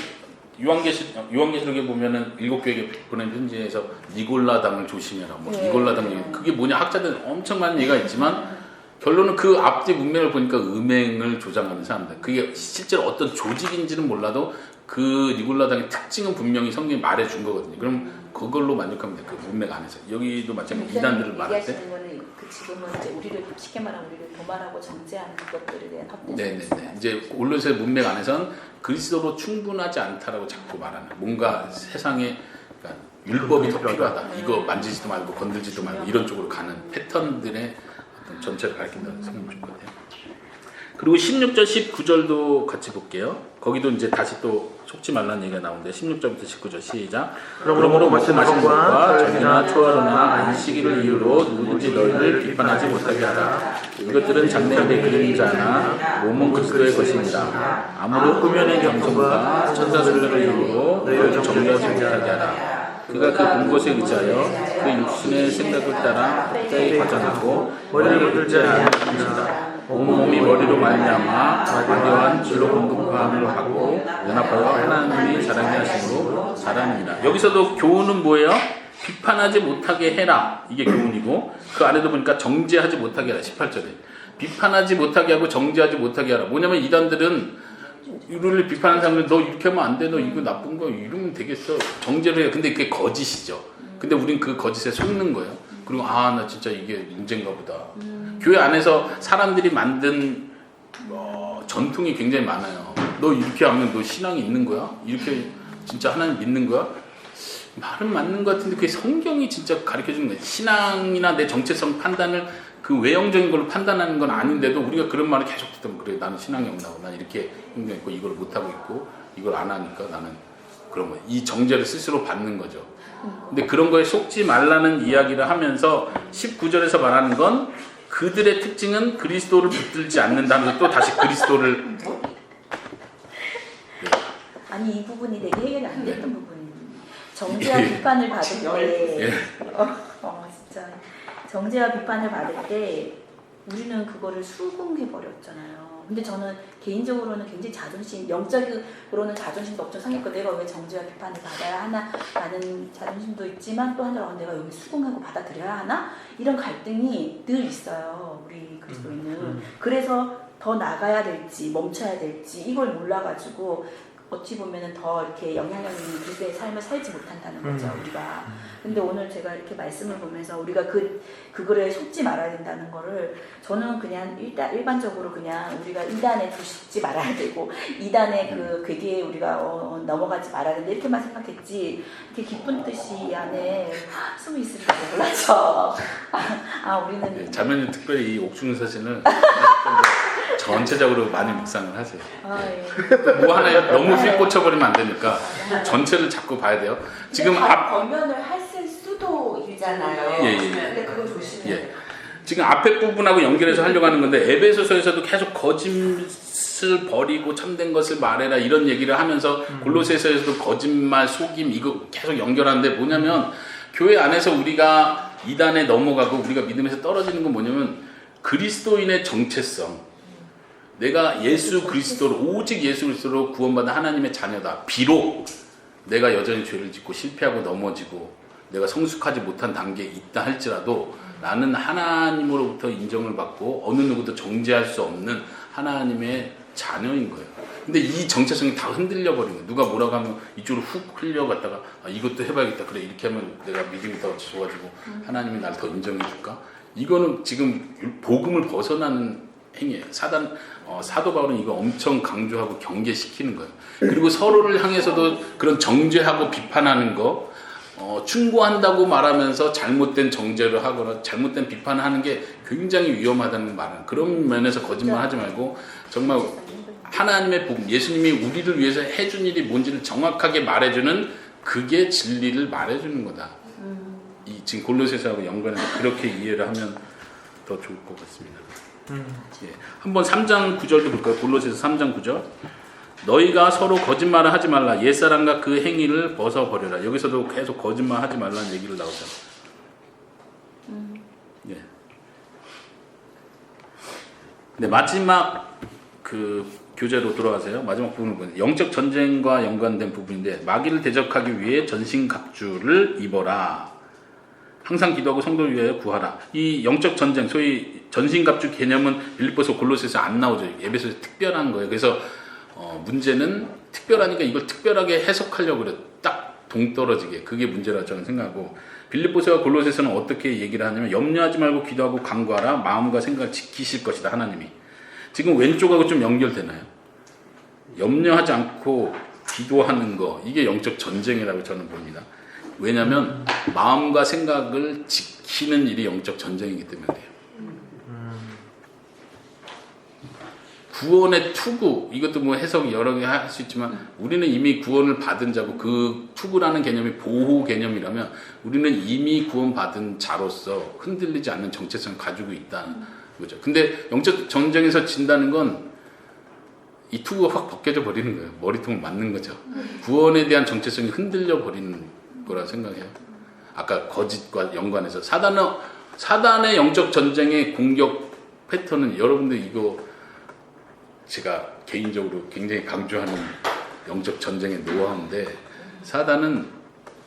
요한계시록에 보면은 7교회에 보낸 편지에서 니골라당을 조심해라. 뭐 니골라당 그게 뭐냐 학자들은 엄청 많은 얘기가 있지만 결론은 그 앞뒤 문맥을 보니까 음행을 조장하는 사람들. 그게 실제로 어떤 조직인지는 몰라도 그 니골라당의 특징은 분명히 성경이 말해준 거거든요. 그럼 그걸로 만족하면 돼요. 그 문맥 안에서. 여기도 마찬가지로 이단들을 말할 때. 얘기하시는 거는 그 지금은 이제 우리를 쉽게 말하면 우리를 도말하고 정죄하는 그것들에 대한 헛된 네네네. 이제 골로새 문맥 안에서는 그리스도로 충분하지 않다라고 자꾸 말하는. 뭔가 세상에 그러니까 율법이 더 필요하다. 이거 만지지도 말고 건들지도 말고 이런 쪽으로 가는 패턴들의 어떤 전체를 가리킨다는 생각이 좀 같아요. 그리고 16절, 19절도 같이 볼게요. 거기도 이제 다시 또 속지 말라는 얘기가 나오는데 16절부터 19절 시작. 그러므로 먹고 마시는 것과 절기나 초하루나 안식일을 이유로 누구든지 너희를 비판하지 못하게 하라. 이것들은 장래일의 그림자나 몸은 그리스도의 것입니다. 아무로 꾸며낸 겸손과 천사들을 이유로 너희를 정죄하지 못하게 하라. 그가 그 본 것에 의지하여 그 육신의 생각을 따라 헛되이 과장하고 머리를 굴지 아니하니라. 온몸이 머리로 말미암아 완전한 진로 공급함을 하고 연합하여 하나님이 자라게 하심으로 자라느니라. 여기서도 교훈은 뭐예요? 비판하지 못하게 해라. 이게 교훈이고 그 안에도 보니까 정죄하지 못하게 해라. 18절에 비판하지 못하게 하고 정죄하지 못하게 하라. 뭐냐면 이단들은 우리를 비판하는 사람들 너 이렇게 하면 안 돼. 너 이거 나쁜 거 이러면 되겠어. 정죄를 해요. 근데 그게 거짓이죠. 근데 우린 그 거짓에 속는 거예요. 그리고 나 진짜 이게 문제인가 보다. 교회 안에서 사람들이 만든 전통이 굉장히 많아요. 너 이렇게 하면 너 신앙이 있는 거야? 이렇게 진짜 하나님 믿는 거야? 말은 맞는 것 같은데 그게 성경이 진짜 가르쳐주는 거예요. 신앙이나 내 정체성 판단을 그 외형적인 걸로 판단하는 건 아닌데도 우리가 그런 말을 계속 듣면 그래 나는 신앙이 없나고 난 이렇게 행동했고 이걸 못하고 있고 이걸 안 하니까 나는 그런 거 이 정죄를 스스로 받는 거죠. 근데 그런 거에 속지 말라는 이야기를 하면서 19절에서 말하는 건 그들의 특징은 그리스도를 붙들지 않는다면서 또 다시 그리스도를 아니 이 부분이 되게 해결이 안 됐던 부분입니다. 정죄와 비판을 받을 때 진짜 정죄와 비판을 받을 때 우리는 그거를 수긍해 버렸잖아요. 근데 저는 개인적으로는 굉장히 자존심, 영적으로는 자존심도 엄청 상했고 내가 왜 정죄와 비판을 받아야 하나 라는 자존심도 있지만 또 한편으로는 내가 여기 수긍하고 받아들여야 하나 이런 갈등이 늘 있어요. 우리 그리스도인은. 그래서 더 나가야 될지 멈춰야 될지 이걸 몰라가지고 어찌 보면은 더 이렇게 영향력 있는 그리스도의 삶을 살지 못한다는 거죠, 우리가. 근데 오늘 제가 이렇게 말씀을 보면서 우리가 그거를 속지 말아야 된다는 거를 저는 그냥 일반적으로 그냥 우리가 이단에 두지 말아야 되고 이단의 그 괴기에 우리가 넘어가지 말아야 된다 이렇게만 생각했지 이렇게 깊은 뜻이 안에 숨이 있을지 몰랐죠. 우리는 자매님 특별히 이 옥중 사진을 전체적으로 많이 묵상을 하세요. 뭐 하나에 너무 휙 꽂혀버리면 안 되니까 전체를 자꾸 봐야 돼요. 지금 권면을 했을 수도 있잖아요. 예. 근데 그거 조심해야 돼요. 지금 앞에 부분하고 연결해서 하려고 하는 건데 에베소서에서도 계속 거짓을 버리고 참된 것을 말해라 이런 얘기를 하면서 골로새서에서도 거짓말, 속임 이거 계속 연결하는데 뭐냐면 교회 안에서 우리가 이단에 넘어가고 우리가 믿음에서 떨어지는 건 뭐냐면 그리스도인의 정체성 내가 예수 그리스도로 오직 예수 그리스도로 구원받은 하나님의 자녀다. 비록 내가 여전히 죄를 짓고 실패하고 넘어지고 내가 성숙하지 못한 단계에 있다 할지라도 나는 하나님으로부터 인정을 받고 어느 누구도 정죄할 수 없는 하나님의 자녀인 거예요. 근데 이 정체성이 다 흔들려 버린 거예요. 누가 뭐라고 하면 이쪽으로 훅 흘려갔다가 이것도 해봐야겠다. 그래 이렇게 하면 내가 믿음이 더 좋아지고 하나님이 날 더 인정해 줄까? 이거는 지금 복음을 벗어나는 행위예요. 사도 바울은 이거 엄청 강조하고 경계시키는 거예요. 그리고 서로를 향해서도 그런 정죄하고 비판하는 거 충고한다고 말하면서 잘못된 정죄를 하거나 잘못된 비판을 하는 게 굉장히 위험하다는 말은 그런 면에서 거짓말 하지 말고 정말 하나님의 복음 예수님이 우리를 위해서 해준 일이 뭔지를 정확하게 말해주는 그게 진리를 말해주는 거다. 이 지금 골로새서하고 연관해서 그렇게 이해를 하면 더 좋을 것 같습니다. 예. 한번 3장 9절도 볼까요? 골로새서 3장 9절. 너희가 서로 거짓말을 하지 말라. 옛사람과 그 행위를 벗어버려라. 여기서도 계속 거짓말 하지 말라는 얘기를 나오잖아요. 예. 네, 마지막 그 교재로 돌아가세요. 마지막 부분을 보면 영적 전쟁과 연관된 부분인데 마귀를 대적하기 위해 전신갑주를 입어라. 항상 기도하고 성도를 위하여 구하라. 이 영적 전쟁, 소위 전신갑주 개념은 빌립보서 골로새서 안 나오죠. 에베소에서 특별한 거예요. 그래서 문제는 특별하니까 이걸 특별하게 해석하려고 그래요. 딱 동떨어지게. 그게 문제라 저는 생각하고 빌립보서와 골로새서는 어떻게 얘기를 하냐면 염려하지 말고 기도하고 간구하라. 마음과 생각을 지키실 것이다. 하나님이. 지금 왼쪽하고 좀 연결되나요? 염려하지 않고 기도하는 거 이게 영적 전쟁이라고 저는 봅니다. 왜냐하면 마음과 생각을 지키는 일이 영적 전쟁이기 때문에 그래요. 구원의 투구 이것도 뭐 해석 여러 개 할 수 있지만 우리는 이미 구원을 받은 자고 그 투구라는 개념이 보호 개념이라면 우리는 이미 구원받은 자로서 흔들리지 않는 정체성을 가지고 있다는 거죠. 근데 영적 전쟁에서 진다는 건 이 투구가 확 벗겨져 버리는 거예요. 머리통을 맞는 거죠. 구원에 대한 정체성이 흔들려 버리는 거라 생각해요. 아까 거짓과 연관해서 사단의 영적 전쟁의 공격 패턴은 여러분들 이거 제가 개인적으로 굉장히 강조하는 영적 전쟁의 노하우인데 사단은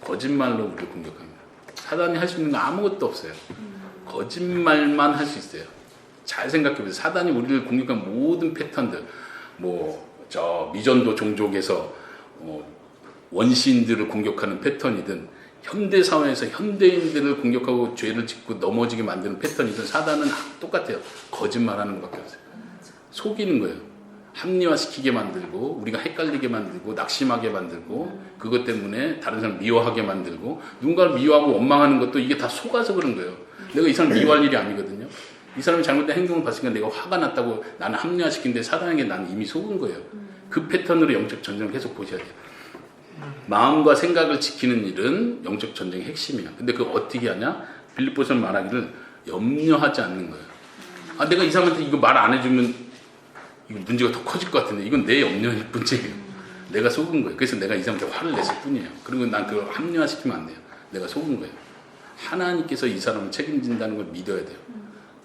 거짓말로 우리를 공격합니다. 사단이 할 수 있는 건 아무것도 없어요. 거짓말만 할 수 있어요. 잘 생각해보세요. 사단이 우리를 공격한 모든 패턴들 저 미전도 종족에서 원시인들을 공격하는 패턴이든 현대사회에서 현대인들을 공격하고 죄를 짓고 넘어지게 만드는 패턴이든 사단은 똑같아요. 거짓말하는 것밖에 없어요. 속이는 거예요. 합리화시키게 만들고 우리가 헷갈리게 만들고 낙심하게 만들고 그것 때문에 다른 사람 미워하게 만들고 누군가를 미워하고 원망하는 것도 이게 다 속아서 그런 거예요. 내가 이 사람 미워할 일이 아니거든요. 이 사람이 잘못된 행동을 봤으니까 내가 화가 났다고 나는 합리화시키는데 사단에게 나는 이미 속은 거예요. 그 패턴으로 영적 전쟁을 계속 보셔야 돼요. 마음과 생각을 지키는 일은 영적 전쟁의 핵심이야. 근데 그거 어떻게 하냐? 빌립보서는 말하기를 염려하지 않는 거예요. 아, 내가 이 사람한테 이거 말 안 해주면 이거 문제가 더 커질 것 같은데 이건 내 염려일 뿐이에요. 내가 속은 거예요. 그래서 내가 이 사람한테 화를 냈을 뿐이에요. 그리고 난 그걸 합리화시키면 안 돼요. 내가 속은 거예요. 하나님께서 이 사람을 책임진다는 걸 믿어야 돼요.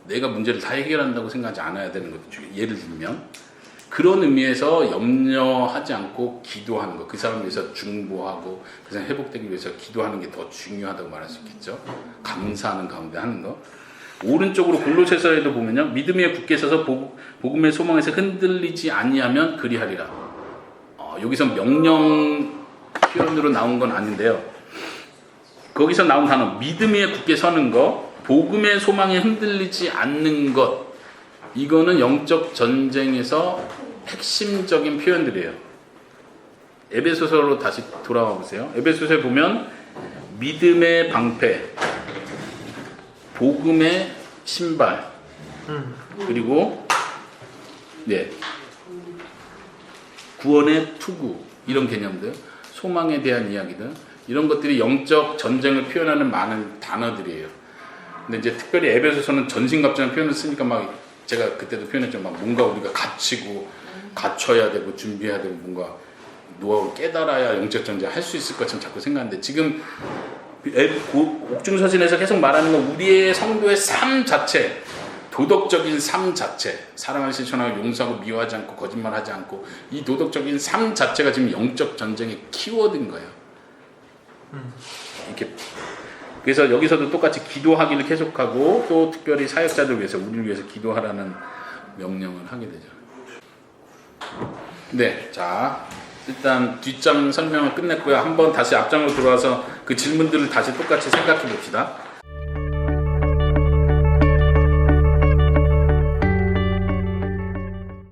내가 문제를 다 해결한다고 생각하지 않아야 되는 거죠. 예를 들면 그런 의미에서 염려하지 않고 기도하는 거, 그 사람을 위해서 중보하고 그 사람 회복되기 위해서 기도하는 게 더 중요하다고 말할 수 있겠죠. 감사하는 가운데 하는 거. 오른쪽으로 골로새서에도 보면요, 믿음에 굳게 서서 복음의 소망에서 흔들리지 아니하면 그리하리라. 여기서 명령 표현으로 나온 건 아닌데요. 거기서 나온 단어 믿음에 굳게 서는 거, 복음의 소망에 흔들리지 않는 것, 이거는 영적 전쟁에서 핵심적인 표현들이에요. 에베소서로 다시 돌아와 보세요. 에베소서에 보면 믿음의 방패, 복음의 신발, 그리고 구원의 투구, 이런 개념들, 소망에 대한 이야기들, 이런 것들이 영적 전쟁을 표현하는 많은 단어들이에요. 근데 이제 특별히 에베소서는 전신갑주라는 표현을 쓰니까 막 제가 그때도 표현했죠. 막 뭔가 우리가 갖추고 갖춰야 되고 준비해야 되고 뭔가 노하우를 깨달아야 영적 전쟁 할 수 있을 것처럼 자꾸 생각하는데, 지금 옥중서신에서 계속 말하는 건 우리의 성도의 삶 자체, 도덕적인 삶 자체, 사랑을 실천하고 용서하고 미워하지 않고 거짓말하지 않고, 이 도덕적인 삶 자체가 지금 영적 전쟁의 키워드인 거예요. 이렇게. 그래서 여기서도 똑같이 기도하기를 계속하고, 또 특별히 사역자들 위해서, 우리를 위해서 기도하라는 명령을 하게 되죠. 네, 자 일단 뒷장 설명을 끝냈고요. 한번 다시 앞장으로 돌아와서 그 질문들을 다시 똑같이 생각해 봅시다.